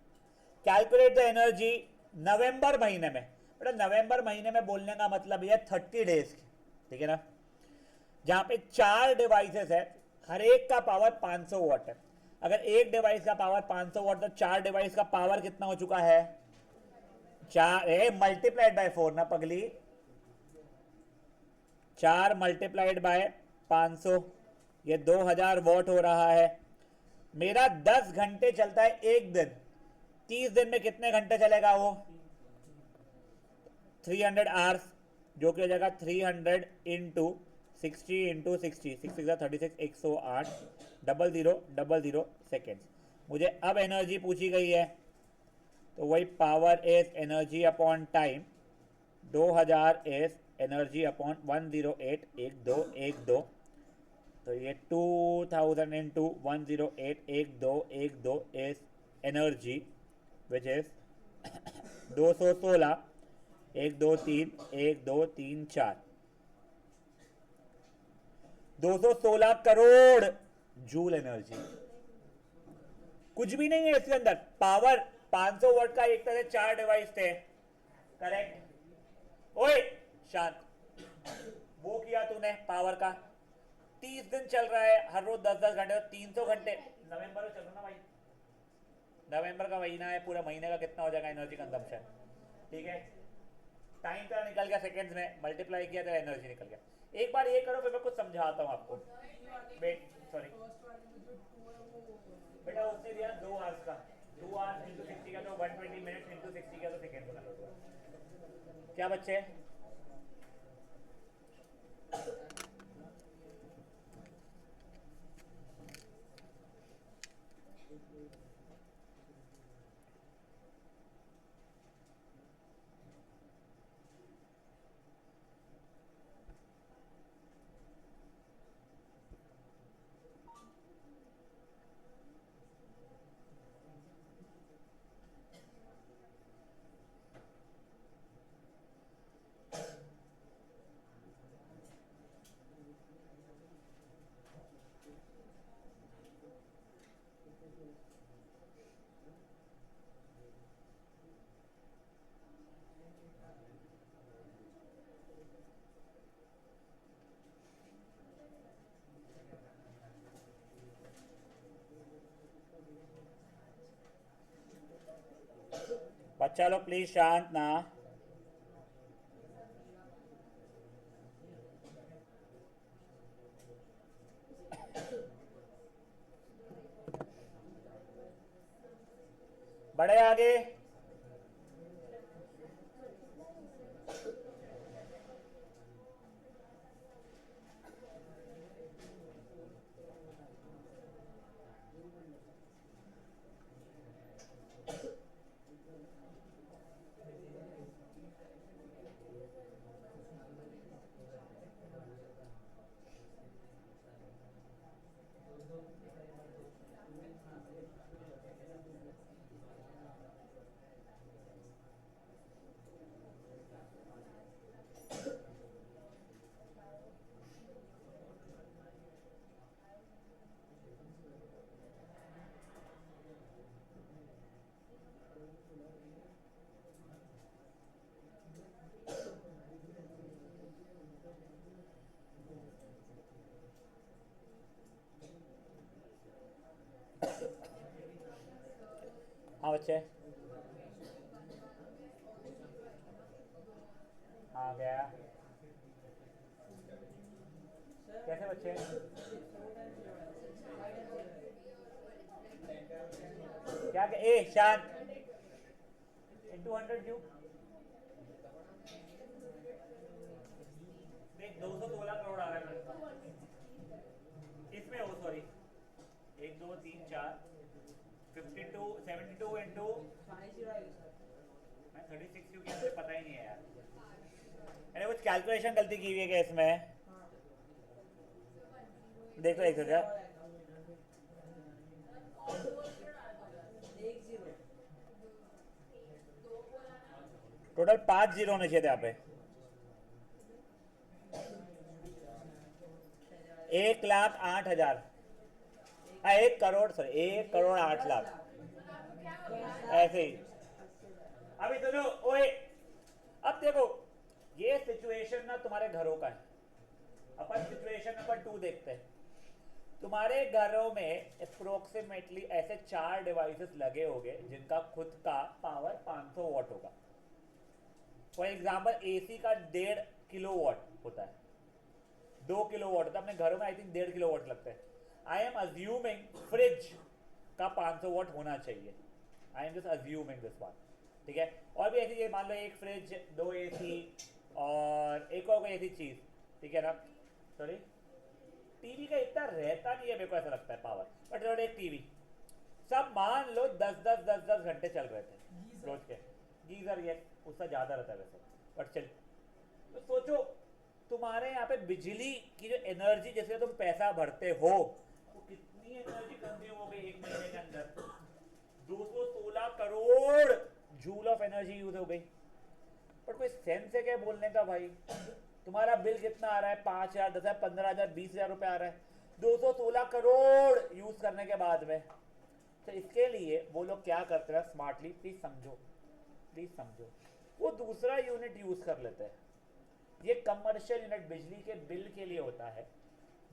कैलकुलेट द एनर्जी नवंबर महीने में, बेटा नवंबर महीने में बोलने का मतलब ये 30 डेज की, ठीक है ना, जहां पे 4 डिवाइसेस है, हर एक का पावर 500 वाट है। अगर एक डिवाइस का पावर 500 वाट तो 4 डिवाइस का पावर कितना हो चुका है, 4 मल्टीप्लाइड बाय 4 ना पगली, 4 मल्टीप्लाइड बाय 500, ये 2000 वॉट हो रहा है। मेरा 10 घंटे चलता है एक दिन, 30 दिन में कितने घंटे चलेगा वो, 300 आवर्स, जो कि हो जाएगा 300 इंटू 60 इंटू 60, 36 108, 0000 सेकेंड्स। मुझे अब एनर्जी पूछी गई है, तो वही power is energy upon time, 2000 is energy upon 108,1212, तो ये 2000 into 108,1212 is energy which is 216, 1 2 3 1 2 3 4, 216 crore joule energy. कुछ भी नहीं है इसके अंदर, पावर 500 वाट का एक तरह से 4 डिवाइस थे, करेक्ट। ओए शांत, वो किया तूने पावर का, 30 दिन चल रहा है, हर रोज 10-10 घंटे, 300 घंटे नवंबर में चल रहा ना भाई, नवंबर का महीना है, पूरा महीने का कितना हो जाएगा एनर्जी कंजम्पशन, ठीक है। टाइम तेरा निकल गया सेकेंड्स में, मल्टीप्लाई किया तेरा एनर्जी निकल गया। एक बार ये करो फिर मैं कुछ समझाता हूँ आपको। वेट सॉरी बेटा, उसने दिया 2 आवर्स का, 2 आवर्स इंटू 60 का तो 120 मिनट इंटू 60 का तो सेकेंड बना। क्या बच्चे, बच्चा लोग प्लीज शांत ना। बड़े आगे, हाँ बच्चे, हाँ गया। कैसे बच्चे? क्या ए शान इंटू 100 क्यों? देख 216 करोड़ आ रहा है इसमें, हो सॉरी, 1 2 3 4 52 72 इंटू, मैं 36 क्यों किया मुझे पता ही नहीं है यार। मैंने कुछ कैलकुलेशन गलती की हुई है क्या इसमें? देख लो एक सेकंड। टोटल 5 जीरो होने चाहिए थे यहाँ पे। 1,08,000, हाँ 1 करोड़, सॉरी 1,08,00,000 ऐसे ही। अभी तो लो ओए, अब देखो ये सिचुएशन ना तुम्हारे घरों का है। अपन सिचुएशन नंबर 2 देखते हैं। तुम्हारे घरों में अप्रोक्सीमेटली ऐसे 4 डिवाइसेस लगे होंगे जिनका खुद का पावर 500 वॉट होगा। फॉर एग्जाम्पल एसी का 1.5 किलोवाट होता है, 2 किलोवाट होता है। अपने घरों में आई थिंक 1.5 किलोवाट लगता है। आई एम अज्यूमिंग फ्रिज का 500 वॉट होना चाहिए। I am just assuming this बात, ठीक है। और भी ऐसी मान लो एक फ्रिज, 2 एसी और एक और कोई ऐसी चीज, ठीक है ना। सॉरी, टीवी का इतना रहता नहीं है मेरे को ऐसा लगता है पावर, बट एक टीवी सब मान लो 10 घंटे चल रहे थे रोज के। गीजर ये उसका ज्यादा रहता है वैसे, बट चल। तो सोचो तुम्हारे यहाँ पे बिजली की जो एनर्जी, जैसे तुम पैसा भरते हो, वो कितनी एनर्जी कंज्यूम हो गई एक महीने के अंदर? 216 crore joule of energy use हो गई। पर कोई सेंस है क्या बोलने का भाई? तुम्हारा बिल कितना आ रहा है? 5,000, 10,000, 15,000, 20,000 रुपए आ रहा है 216 करोड़ यूज करने के बाद में। तो इसके लिए वो लोग क्या करते हैं स्मार्टली, प्लीज समझो, प्लीज समझो, वो दूसरा यूनिट यूज कर लेते हैं। ये कमर्शियल यूनिट बिजली के बिल के लिए होता है।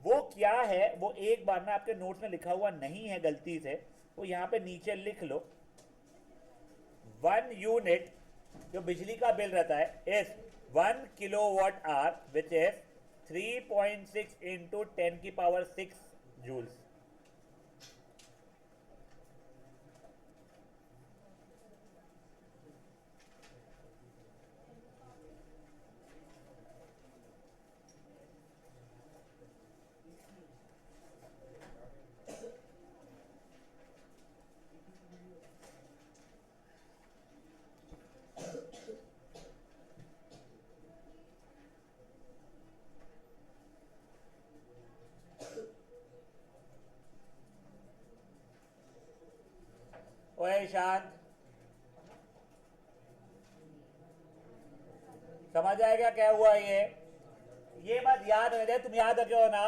वो क्या है वो एक बार ना आपके नोट्स में लिखा हुआ नहीं है गलती से, वो यहाँ पे नीचे लिख लो। 1 यूनिट जो बिजली का बिल रहता है is 1 kilowatt hour which is 3.6 into 10 की पावर 6 जूल्स। ओए शांत, समझ आएगा क्या हुआ ये बात याद रहे, तुम याद रखे हो ना।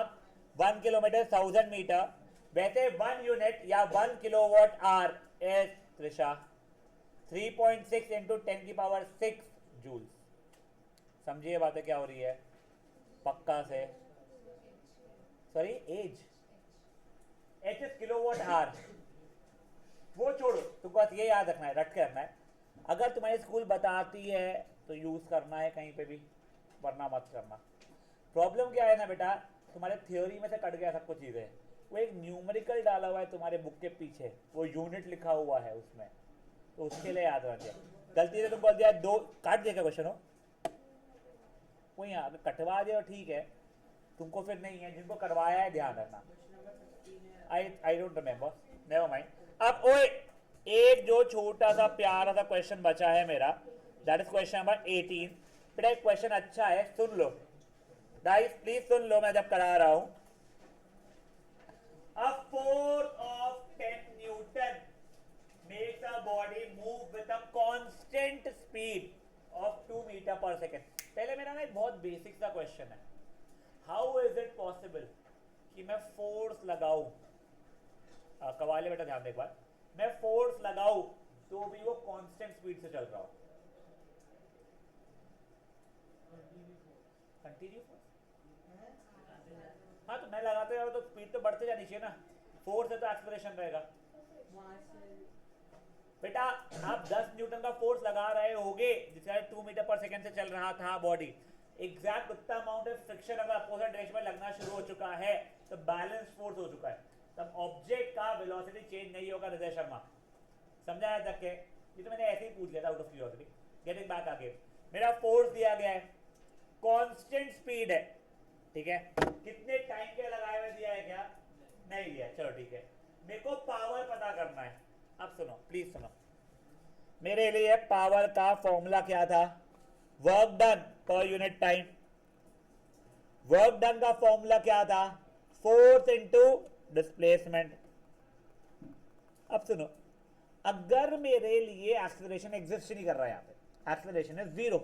1 किलोमीटर 1000 मीटर, वैसे 1 यूनिट या 1 kilowatt hour is Trisha 3.6 into 10 की पावर 6 जूल्स। समझिए बातें क्या हो रही है पक्का से। Sorry as, H is kilowatt hour. वो छोड़ो, तुमको बस ये याद रखना है, रट के रखना है। अगर तुम्हारी स्कूल बताती है तो यूज करना है कहीं पे भी, वरना मत करना। प्रॉब्लम क्या है ना बेटा, तुम्हारे थ्योरी में से कट गया सब कुछ चीजें। वो एक न्यूमेरिकल डाला हुआ है तुम्हारे बुक के पीछे, वो यूनिट लिखा हुआ है उसमें, तो उसके लिए याद रखिए। गलती से तुम बोल दिया 2 काट दिया क्या क्वेश्चन हो, वो यहाँ कटवा दिया ठीक है, तुमको फिर नहीं है, जिनको करवाया है ध्यान रखना। I don't remember, never mind. अब ओए एक जो छोटा सा प्यारा सा क्वेश्चन बचा है मेरा, दैट इज क्वेश्चन नंबर 18। बेटा एक क्वेश्चन अच्छा है, सुन लो गाइस, प्लीज सुन लो मैं जब करा रहा हूं। A force of 10 Newton makes a body move with a constant speed of 2 meter per second। पहले मेरा ना एक बहुत बेसिक सा क्वेश्चन है, हाउ इज इट पॉसिबल कि मैं फोर्स लगाऊं, कवाले बेटा ध्यान दे एक बार, मैं फोर्स लगाऊं तो भी वो कांस्टेंट स्पीड से चल रहा हो। कंटिन्यू फोर्स, हाँ तो मैं लगाते जाऊँ तो स्पीड तो बढ़ते जानी चाहिए ना, फोर्स है तो एक्सेलरेशन रहेगा। बेटा आप 10 न्यूटन का फोर्स लगा रहे होगे जिसका 2 मीटर पर सेकंड से चल रहा था बॉडी, एग्जैक्ट उतना अमाउंट ऑफ फ्रिक्शन अगर अपोजिट डायरेक्शन में लगना शुरू हो चुका है तो बैलेंस फोर्स हो चुका है, तब ऑब्जेक्ट का वेलोसिटी चेंज नहीं होगा। हृदय शर्मा समझाया तक के? ये तो मैंने ऐसे ही पूछ लिया था out of curiosity. Getting back आगे, मेरा फोर्स दिया गया है, कांस्टेंट स्पीड है, ठीक है, कितने टाइम के लगाए हुए दिया है क्या? नहीं दिया, चलो ठीक है। मेरे को पावर पता करना है। अब सुनो प्लीज सुनो, मेरे लिए पावर का फॉर्मूला क्या था? वर्क डन पर यूनिट टाइम। वर्क डन का फॉर्मूला क्या था? Force into displacement. अब सुनो, अगर मेरे लिए एक्सेलरेशन एग्जिस्ट नहीं कर रहा है, यहां पे एक्सेलरेशन है 0,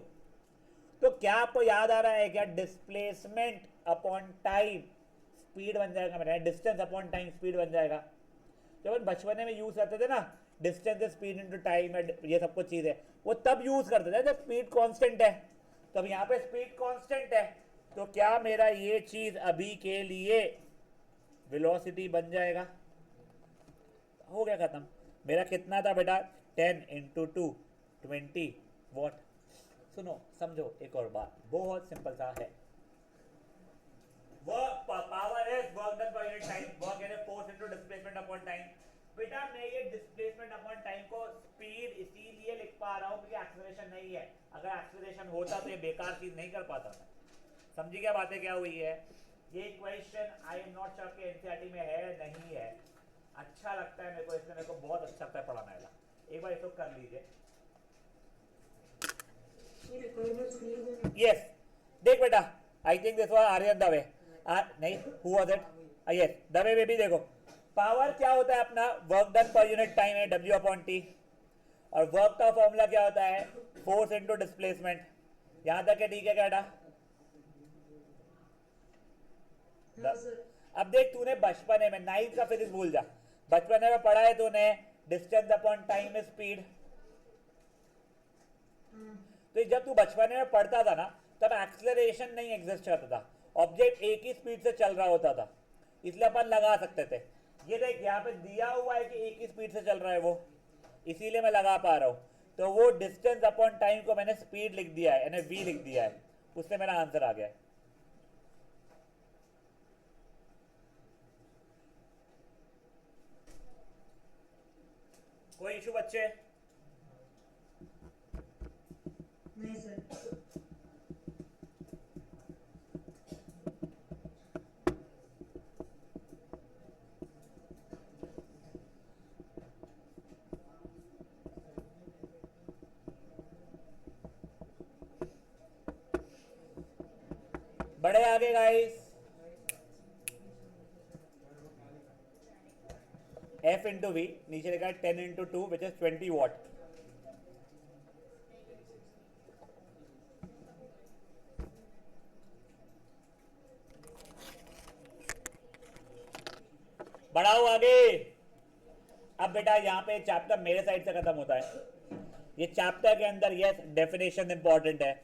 तो क्या आपको याद आ रहा है क्या? डिस्प्लेसमेंट अपॉन टाइम स्पीड बन जाएगा मेरा, डिस्टेंस अपॉन टाइम स्पीड बन जाएगा। जब हम बचपन में यूज करते थे ना, डिस्टेंस स्पीड इनटू टाइम, ये सब कुछ चीज है, वो तब यूज करते थे जब स्पीड कांस्टेंट है। तो अब यहाँ पे स्पीड कांस्टेंट है, तो क्या मेरा ये चीज अभी के लिए वेलोसिटी बन जाएगा? हो गया खत्म। मेरा कितना था बेटा? 10 इंटू 2 20 वॉट। सुनो समझो एक और बात, बहुत सिंपल सा है। Work power is work done पर unit time, work is force into displacement upon time. बेटा मैं ये डिस्प्लेसमेंट अपॉन टाइम को स्पीड इसीलिए लिख पा रहा हूं क्योंकि एक्सेलरेशन नहीं है। अगर एक्सेलरेशन होता तो ये बेकार चीज नहीं कर पाता मैं। समझी क्या बातें क्या हुई है? ये question I am not sure कि एनसीईआरटी में है नहीं है। अच्छा लगता है मेरे को, इसलिए मेरे को बहुत अच्छा लगता है पढ़ाना है। एक बार इसको कर लीजिए। यस देख बेटा, I think this was Aryan Dave, नहीं who was it? Yes Dave में भी देखो, पावर क्या होता है अपना? वर्क डन पर यूनिट टाइम है W अपॉन टी, और वर्क का फॉर्मूला क्या होता है? Force into displacement. यहां तक है ठीक है क्या? अब देख तूने बचपने में 9th का फिजिक्स भूल जा, बचपने में पढ़ा है तूने distance upon time is speed. तो जब तू बचपने में पढ़ता था ना, तब एक्सेलरेशन नहीं एग्जिस्ट करता था, ऑब्जेक्ट एक ही स्पीड से चल रहा होता था, इसलिए अपन लगा सकते थे। ये देख यहाँ पे दिया हुआ है कि एक ही स्पीड से चल रहा है वो, इसीलिए मैं लगा पा रहा हूं। तो वो डिस्टेंस अपॉन टाइम को मैंने स्पीड लिख दिया है, यानी v लिख दिया है, उससे मेरा आंसर आ गया है। कोई इशू बच्चे? नहीं सर। बड़े आगे गाइस, F इंटू वी, नीचे लिखा है 10 इंटू 2 विच इज 20 वॉट। बढ़ाओ आगे। अब बेटा यहाँ पे चैप्टर मेरे साइड से खत्म होता है। ये चैप्टर के अंदर यस डेफिनेशन इंपॉर्टेंट है,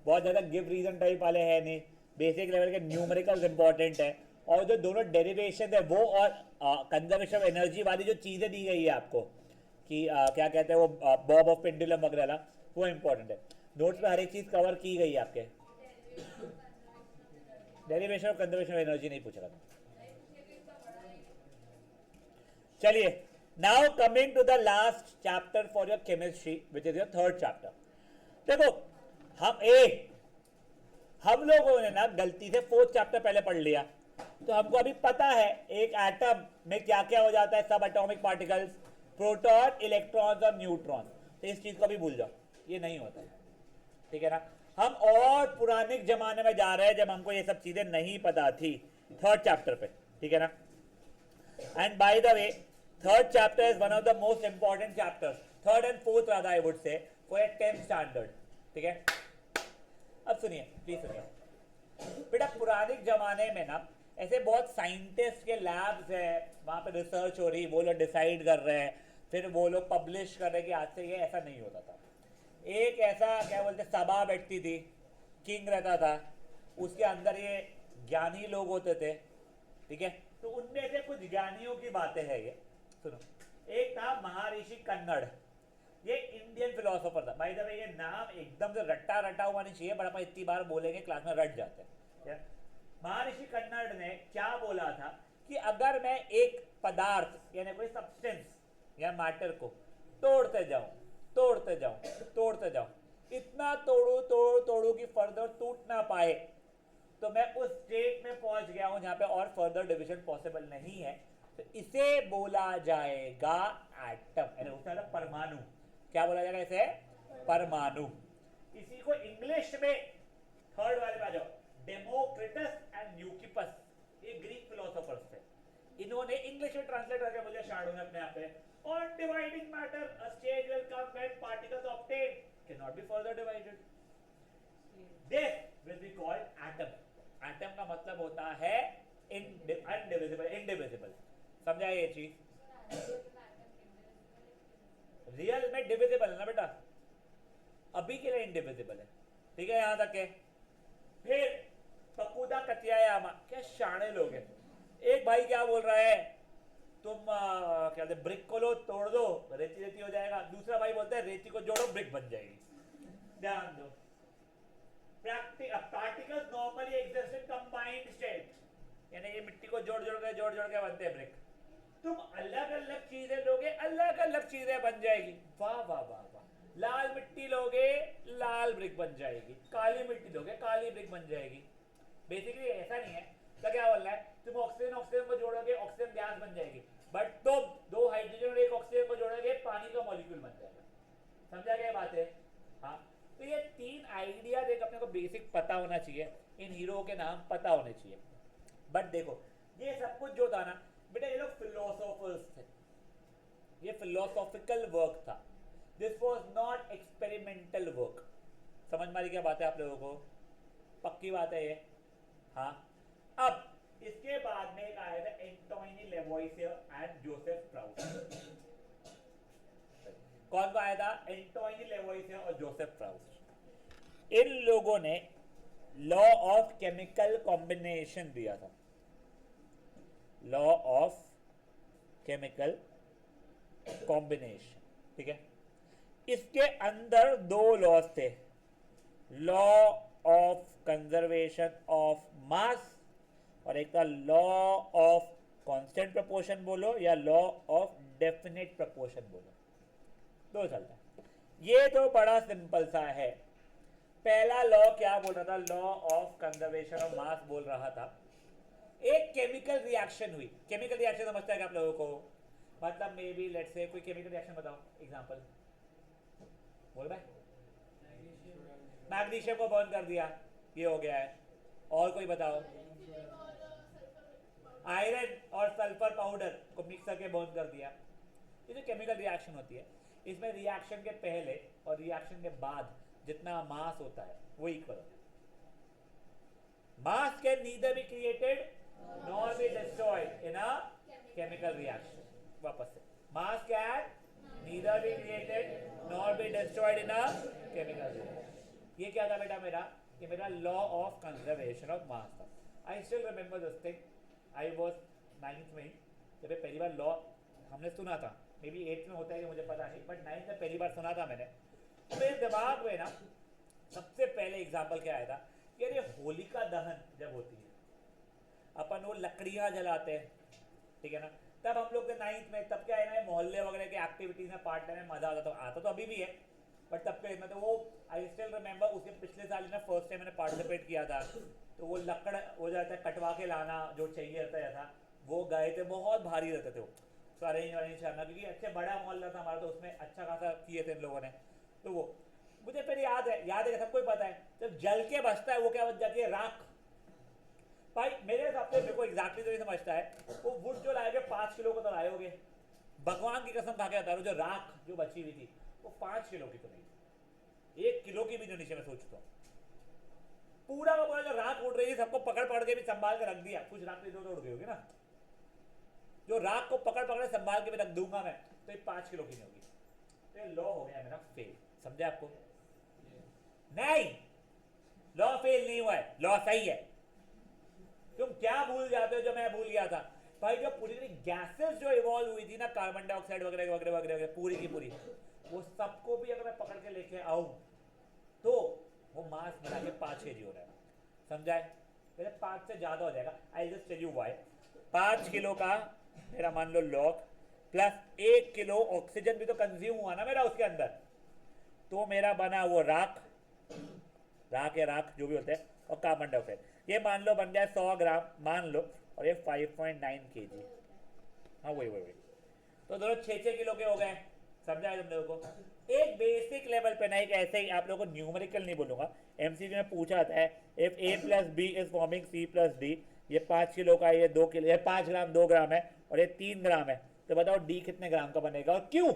बहुत ज्यादा गिव रीजन टाइप वाले है नहीं, बेसिक लेवल के न्यूमेरिकल्स इंपॉर्टेंट है, और जो दोनों डेरिवेशन है वो, और कंजर्वेशन ऑफ एनर्जी वाली जो चीजें दी गई है आपको कि क्या कहते हैं वो बॉब ऑफ पेंडुलम वगैरह, वो इंपॉर्टेंट है। नोट्स में हर एक चीज कवर की गई है आपके। Derivation of conservation of energy नहीं पूछ रहा था। चलिए, now coming to the last chapter for your chemistry which is your third chapter. देखो हम लोगों ने ना गलती से फोर्थ चैप्टर पहले पढ़ लिया, तो हमको अभी पता है एक एटम में क्या क्या हो जाता है, सब एटॉमिक पार्टिकल्स, प्रोटॉन, इलेक्ट्रॉन्स और न्यूट्रॉन। तो इस चीज को भी भूल जाओ, ये नहीं होता है, ठीक है ना। हम और पुराने जमाने में जा रहे हैं जब हमको ये सब चीजें नहीं पता थी, थर्ड चैप्टर पे, ठीक है ना। And by the way, third chapter is one of the most important chapters, third and fourth rather I would say, for a 10th standard, ठीक है। अब सुनिए, प्लीज सुनिए बेटा, पुराने जमाने में ना ऐसे बहुत साइंटिस्ट के लैब्स है, वहां पे रिसर्च हो रही, वो लोग डिसाइड कर रहे हैं, फिर वो लोग पब्लिश कर रहे हैं कि आज से ये ऐसा नहीं होता था। एक ऐसा क्या बोलते सभा बैठती थी, किंग रहता था, उसके अंदर ये ज्ञानी लोग होते थे, ठीक है। तो उनमें से कुछ ज्ञानियों की बातें हैं ये, सुनो। एक था महर्षि कन्नड़, ये इंडियन फिलोसोफर था। बाय द वे ये नाम एकदम से रट्टा रटा हुआ नहीं चाहिए, बट अपन इतनी बार बोलेंगे क्लास में रट जाते हैं। महर्षि कन्नड़ ने क्या बोला था कि अगर मैं एक पदार्थ यानी कोई सब्सटेंस या मैटर को तोड़ते जाऊं तोड़ते जाऊं तोड़ते जाऊं, इतना तोड़ू कि फर्दर टूट ना पाए, तो मैं उस स्टेट में पहुंच गया हूं जहां पे और फर्दर डिवीजन पॉसिबल नहीं है, तो इसे बोला जाएगा एटम, यानी उसका मतलब परमाणु। क्या बोला जाएगा इसे? परमाणु। इसी को इंग्लिश में थर्ड वाले में आ जाओ, डेमोक्रिटस एंड यूकिपस, ये ग्रीक फिलोसोफर्स थे, इन्होंने इंग्लिश में ट्रांसलेट करके मुझे शार्डो ने अपने आप पे, on dividing matter a stage will come when particles obtained cannot be further divided, this will be called atom। atom का मतलब होता है indivisible, indivisible। समझा ये चीज? रियल में डिविजिबल है ना बेटा, अभी के लिए इंडिविजिबल है, ठीक है, यहां तक है। फिर पकुदा कतियायामा, क्या शाणे लोग हैं। एक भाई क्या बोल रहा है, तुम क्या कहते हैं, ब्रिक को लो तोड़ दो रेती रेती हो जाएगा, दूसरा भाई बोलता है रेती को जोड़ो ब्रिक बन जाएगी। ध्यान दो, particles normally exist in combined state, यानी ये मिट्टी को जोड़ जोड़ के बनते हैं ब्रिक। तुम अलग अलग चीजें लोगे अलग अलग चीजें बन जाएगी। वाह वाह वाह वाह। लाल मिट्टी लोगे लाल ब्रिक बन जाएगी, काली मिट्टी लोगे काली ब्रिक बन जाएगी। बेसिकली ऐसा नहीं है, तो क्या बोल रहा है, तुम ऑक्सीजन ऑक्सीजन को जोड़ोगे ऑक्सीजन गैस बन जाएगी, बट तुम दो हाइड्रोजन और एक ऑक्सीजन को जोड़ोगे पानी का मॉलिक्यूल बन जाएगा। समझा क्या बात है? हाँ, तो ये तीन आइडिया देख अपने को बेसिक पता होना चाहिए, इन हीरो के नाम पता होने चाहिए। बट देखो ये सब कुछ जो था ना बेटा, ये लोग फिलोसोफर्स थे, ये फिलोसॉफिकल वर्क था, this was not experimental work. समझ में आ रही क्या बात है आप लोगों को? पक्की बात है ये? हाँ। अब इसके बाद में एक आया था एंटोनी लेवोइसियर एंड जोसेफ प्राउस। कौन सा आया था? एंटोनी लेवोइसियर और जोसेफ प्राउस। इन लोगों ने लॉ ऑफ केमिकल कॉम्बिनेशन दिया था, लॉ ऑफ केमिकल कॉम्बिनेशन, ठीक है। इसके अंदर दो लॉज थे, लॉ ऑफ कंजर्वेशन ऑफ मास और एक था लॉ ऑफ कांस्टेंट प्रोपोर्शन बोलो या लॉ ऑफ डेफिनेट प्रोपोर्शन बोलो, दो चलता है। ये तो बड़ा सिंपल सा है। पहला लॉ क्या बोल रहा था? लॉ ऑफ कंजर्वेशन ऑफ मास बोल रहा था, एक केमिकल रिएक्शन हुई। केमिकल रिएक्शन समझता है क्या आप लोगों को? मतलब मे बी लेट्स से कोई केमिकल रिएक्शन बताओ, एग्जांपल बोल भाई। मैग्नीशियम को बर्न कर दिया, ये हो गया है। और कोई बताओ? आयरन और सल्फर पाउडर को मिक्स करके बर्न कर दिया। ये जो केमिकल रिएक्शन होती है, इसमें रिएक्शन के पहले और रिएक्शन के बाद जितना मास होता है वो इक्वल होता है। मास can neither be created nor be destroyed in a chemical reaction। वापस से, mass can neither be created nor be destroyed in a chemical reaction। ये क्या था बेटा मेरा? ये मेरा law of conservation of mass था। I still remember this thing। I was 9th में, जब पहली बार लॉ हमने सुना था, मे बी 8th में होता है कि मुझे पता नहीं, बट 9th में पहली बार सुना था मैंने। तो मेरे दिमाग में ना सबसे पहले एग्जाम्पल क्या आया था, यार ये होलिका दहन जब होती है, अपन वो लकड़ियाँ जलाते हैं, ठीक है ना, तब हम लोग 9th में, तब क्या है ना, मोहल्ले वगैरह के एक्टिविटीज में पार्ट लेने में मजा आता तो अभी भी है, बट तब के मतलब वो आई स्टिल रिमेंबर। उसके पिछले साल ना फर्स्ट टाइम मैंने पार्टिसिपेट किया था, तो वो लकड़ हो जाता है कटवा के लाना जो चाहिए रहता था, वो गए थे, बहुत भारी रहते थे वो, तो अरेंज वरेंज करना, क्योंकि अच्छे बड़ा मोहल्ला था हमारा, तो उसमें अच्छा खासा किए थे इन लोगों ने। तो वो मुझे फिर याद है, सबको ही पता है, जब जल के बचता है वो क्या बच जाती है? राख। भाई मेरे हिसाब से, मेरे को एग्जैक्टली तो नहीं समझता है, वो वुड जो लाएगे 5 किलो को तो लाए होगे, भगवान की कसम खा के बता रहा हूं, जो राख जो बची हुई थी वो 5 किलो की तो नहीं, 1 किलो की भी जो नीचे मैं सोचता हूँ। पूरा का पूरा जो राख उड़ रही थी, सबको पकड़ पकड़ के भी संभाल के रख दिया, कुछ राख इधर उड़ गई होगी ना, जो राख को पकड़ पकड़ संभाल के भी रख दूंगा मैं, तो ये 5 किलो की नहीं होगी। तो ये लॉ हो गया मेरा फेल। समझे आपको? नहीं, लॉ फेल नहीं हुआ है, लॉ सही है। तुम क्या भूल जाते हो जो मैं भूल गया था? भाई जो पूरी गैसेस जो इवॉल्व हुई थी ना, कार्बन डाइऑक्साइड वगैरह वगैरह वगैरह पूरी की पूरी, वो सबको भी अगर मैं पकड़ के लेके आऊं तो वो मास मिला के 5 kg हो जाएगा, समझाए? पहले 5 से ज्यादा हो जाएगा। I just tell you why. 5 kilo का मेरा मान लो लॉग प्लस 1 किलो ऑक्सीजन भी तो कंज्यूम हुआ ना मेरा उसके अंदर, तो मेरा बना वो राख या राख जो भी होते हैं और कार्बन डाइऑक्साइड, ये मान लो बन गया 100 ग्राम मान लो, और ये 5.9 kg। हाँ वही वही वही, तो दोनों 6 किलो के हो गए, समझा है तुम लोगों को? एक बेसिक लेवल पे ना, एक ऐसे ही आप लोगों को न्यूमेरिकल नहीं बोलूंगा, एमसीक्यू में पूछा था है if A plus B is forming C plus D, ये 5 किलो का, ये 2 किलो, ये 5 ग्राम 2 ग्राम है और ये 3 ग्राम है, तो बताओ डी कितने ग्राम का बनेगा और क्यों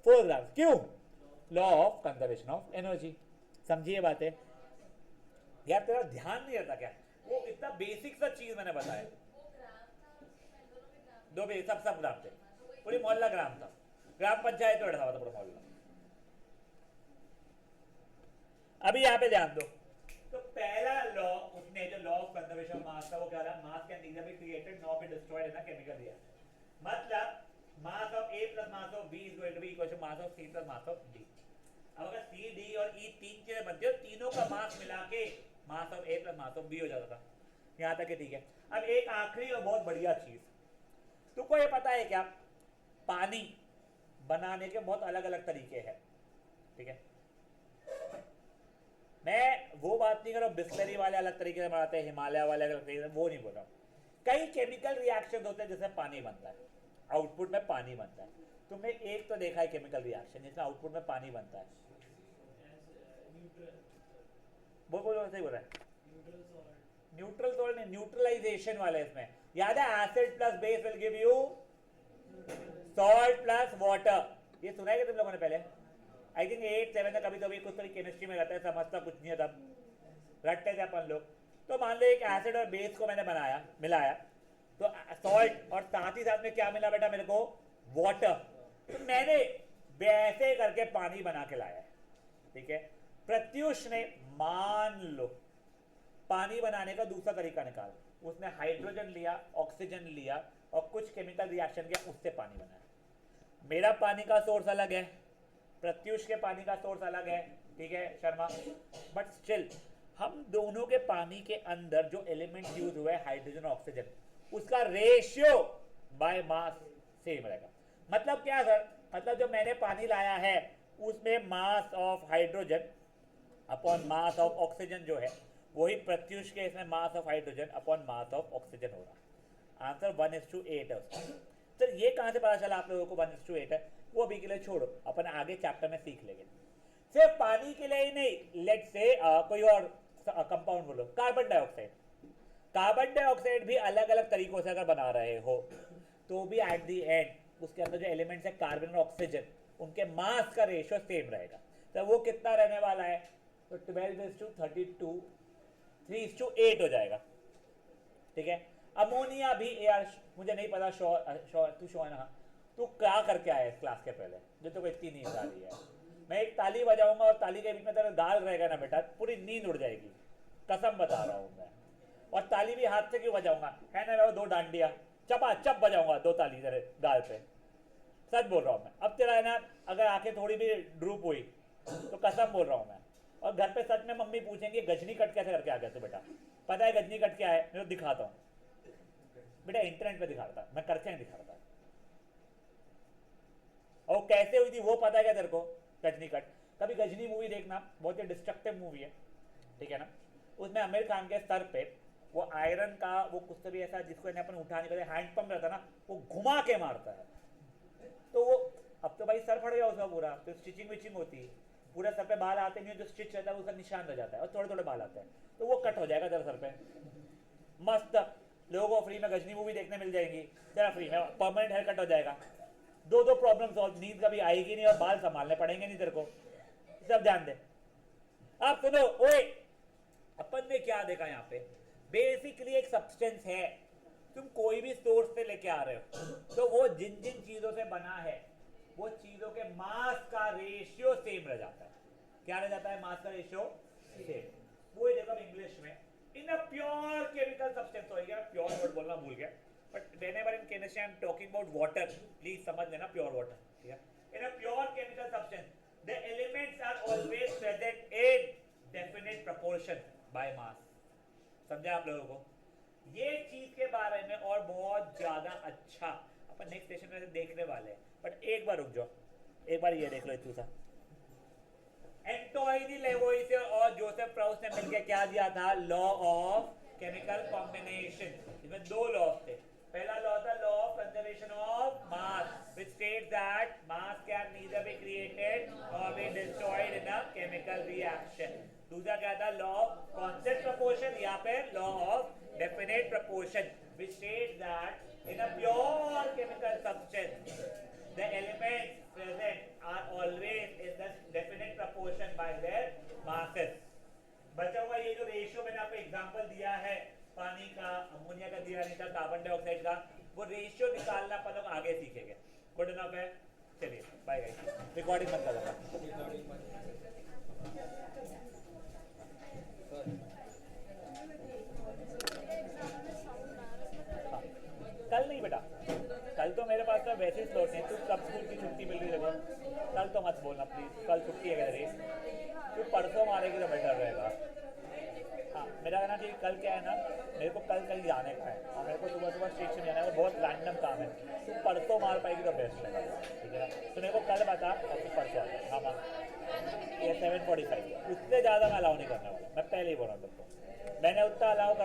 4 ग्राम? क्यों? Law of conservation of energy. समझिए बातें यार, तेरा ध्यान नहीं रहता क्या? वो इतना बेसिक सा चीज मैंने बताया, दो भी सब ग्राम थे, पूरी मोहल्ला ग्राम था, ग्राम पंचायत में बैठा हुआ था पूरा मोहल्ला। अभी यहाँ पे ध्यान दो, तो पहला लॉ उसने जो law of conservation of mass था वो क्या था? Mass can neither be created nor be destroyed in a chemical reaction. मतलब mass of A plus mass of B is going to be equal to mass of C plus mass of D. अब अगर C D और ई तीन चीजें बनती हो, तीनों का मास मिला के mass of A plus mass of B हो जाता था। यहाँ तक ठीक है। अब एक आखिरी और बहुत बढ़िया चीज, तुमको ये पता है क्या? पानी बनाने के बहुत अलग अलग तरीके हैं, ठीक है? मैं वो बात नहीं कर रहा हूँ बिस्लरी वाले अलग तरीके से बनाते हैं, हिमालय वाले अलग तरीके से, वो नहीं बोल रहा हूँ। कई केमिकल रिएक्शन होते हैं जिससे पानी बनता है, आउटपुट में पानी बनता है। तुमने एक तो देखा है केमिकल रिएक्शन जिसमें आउटपुट में पानी बनता है? बोलो सही बोल रहा है। न्यूट्रल सॉल्ट नहीं, न्यूट्रलाइजेशन वाले इसमें याद है, acid plus base will give you salt plus water. ये सुना है क्या तुम लोगों ने पहले? आई थिंक 8-7 में कभी कभी कुछ तो केमिस्ट्री में रहता है, समझता कुछ नहीं है तब रटते थे अपन लोग। तो मान लो एक एसिड और बेस को मैंने बनाया, मिलाया, तो सॉल्ट और साथ ही साथ में क्या मिला बेटा मेरे को? वाटर। तो मैंने वैसे करके पानी बना के लाया है, ठीक है? प्रत्युष ने मान लो पानी बनाने का दूसरा तरीका निकाला, उसने हाइड्रोजन लिया, ऑक्सीजन लिया और कुछ केमिकल रिएक्शन किया, उससे पानी बनाया। मेरा पानी का सोर्स अलग है, प्रत्युष के पानी का सोर्स अलग है, ठीक है शर्मा? बट स्टिल हम दोनों के पानी के अंदर जो एलिमेंट यूज हुए हाइड्रोजन ऑक्सीजन, उसका रेशियो बाय मास सेम रहेगा। मतलब क्या सर? मतलब जो मैंने पानी लाया है उसमें mass of hydrogen upon mass of oxygen जो है, वही प्रत्युष के इसमें mass of hydrogen upon mass of oxygen हो रहा। आंसर 1:8 है उसका। सर ये कहां से पता चला आप लोगों को 1:8 है? वो अभी के लिए छोड़ो, अपन आगे चैप्टर में सीख लेंगे। सिर्फ पानी के लिए ही नहीं, लेट्स से कोई और कंपाउंड बोलो, कार्बन डाइऑक्साइड। कार्बन डाइऑक्साइड भी अलग अलग तरीकों से अगर बना रहे हो तो भी एट दी एंड उसके अंदर जो एलिमेंट्स है कार्बन और ऑक्सीजन, उनके मास का रेशियो सेम रहेगा। तो वो कितना रहने वाला है? तो 12:32 3:8 हो जाएगा, ठीक है? अमोनिया भी यार मुझे नहीं पता, तू श्योर ना, तू क्या करके आया इस क्लास के पहले जो तो इतनी नींद आ रही है? मैं एक ताली बजाऊंगा और ताली के बीच में तेरा गाल रहेगा ना बेटा, पूरी नींद उड़ जाएगी, कसम बता रहा हूँ मैं। और ताली भी हाथ से क्यों बजाऊंगा, है ना? 2 डांडिया चपा चप बजाऊंगा 2 ताली तेरे गाल पे, सच बोल रहा हूँ मैं। अब तेरा है ना, अगर आंखें थोड़ी भी ड्रूप हुई तो कसम बोल रहा हूँ मैं। और घर पे सच में मम्मी पूछेंगे गजनी कट कैसे करके आ गया तू बेटा? पता है गजनी कट क्या है? मैं तो दिखाता हूँ बेटा, इंटरनेट पे दिखाता, मैं करके नहीं दिखाता। और कैसे हुई थी वो पता है क्या तेरे को? गजनी कट। कभी गजनी मूवी देखना, बहुत ही डिस्ट्रक्टिव मूवी है, ठीक है ना? उसमें आमिर खान के सर पे वो आयरन का वो कुछ तो भी ऐसा जिसको अपन उठाने के लिए हैंड पंप रहता ना, वो घुमा के मारता है। तो वो अब तो भाई सर फट गया उसका पूरा, तो स्टिचिंग विचिंग होती है, पूरा सर पे बाल आते नहीं, जो स्टिच रहता है उसका निशान रह जाता है और थोड़े थोड़े बाल आते हैं, तो वो कट हो जाएगा तेरे सर पे। मस्त लोगों को फ्री में गजनी मूवी देखने मिल जाएगी, तेरा फ्री में परमानेंट हेयर कट हो जाएगा। 2 प्रॉब्लम सॉल्व, नींद कभी आएगी नहीं और बाल संभालने पड़ेंगे नहीं तेरे को। सब ध्यान दे। अब सुनो, ओए अपन ने क्या देखा यहाँ पे? बेसिकली एक सब्सटेंस है, तुम कोई भी सोर्स से लेके आ रहे हो, तो वो जिन जिन चीजों से बना है वो चीजों के मास का रेशियो सेम रह जाता है। क्या रह जाता है? मास का रेशियो सेम। वो देखो इंग्लिश में इन अ प्योर केमिकल सब्सटेंस, हो गया प्योर वर्ड बोलना भूल गया, but whenever in chemistry I am talking about water, please समझ लेना प्योर वाटर, ठीक है? in a pure chemical substance, the elements are always present in definite proportion by mass. समझे आप लोगों को? ये चीज के बारे में और बहुत ज्यादा अच्छा अपन नेक्स्ट सेशन में देखने वाले हैं, बट एक बार रुक जाओ, एक बार ये देख लो इतना सा। एंटोनी लेवोइसियर और जोसेफ प्राउस ने मिलकर क्या दिया था? Law of chemical combination. इसमें दो लॉ थे। पहला लॉ था law of conservation of mass, which states that mass can neither be created nor be destroyed in a chemical reaction. दूसरा क्या था? लॉ ऑफ कांस्टेंट प्रोपोर्शन या फिर law of definite proportion, which states that in a pure chemical substance the elements present are always in the definite proportion by their masses. बचा हुआ ये जो ratio मैंने आपको एग्जांपल दिया है, पानी का, अमोनिया का दिया नहीं था, कार्बन डाइऑक्साइड का, वो रेशियो निकालना अपन लोग आगे सीखेंगे। गुड इनफ है? चलिए बाय गाइस, रिकॉर्डिंग मत करो। कल नहीं बेटा, कल तो मेरे पास तो वैसे स्लॉट नहीं, तू कब स्कूल की छुट्टी मिल रही है? कल तो मत बोलना प्लीज, कल छुट्टी है मेरी, तू परसों मारेगी तो बेटर रहेगा। हाँ, मेरा कहना कि कल क्या है ना, मेरे को कल कहीं जाने का है और मेरे को सुबह सुबह स्टेशन जाना है, वो बहुत रैंडम काम है। तू परसों मार पाएगी तो बेस्ट है, ठीक है ना? तो मेरे को कल बता और तू परसों आ जा। हाँ, ये 7:45, उससे ज़्यादा मैं अलाउ नहीं करने वाला, मैं पहले ही बोल रहा हूँ तुमको। मैंने उतना अलाउ कर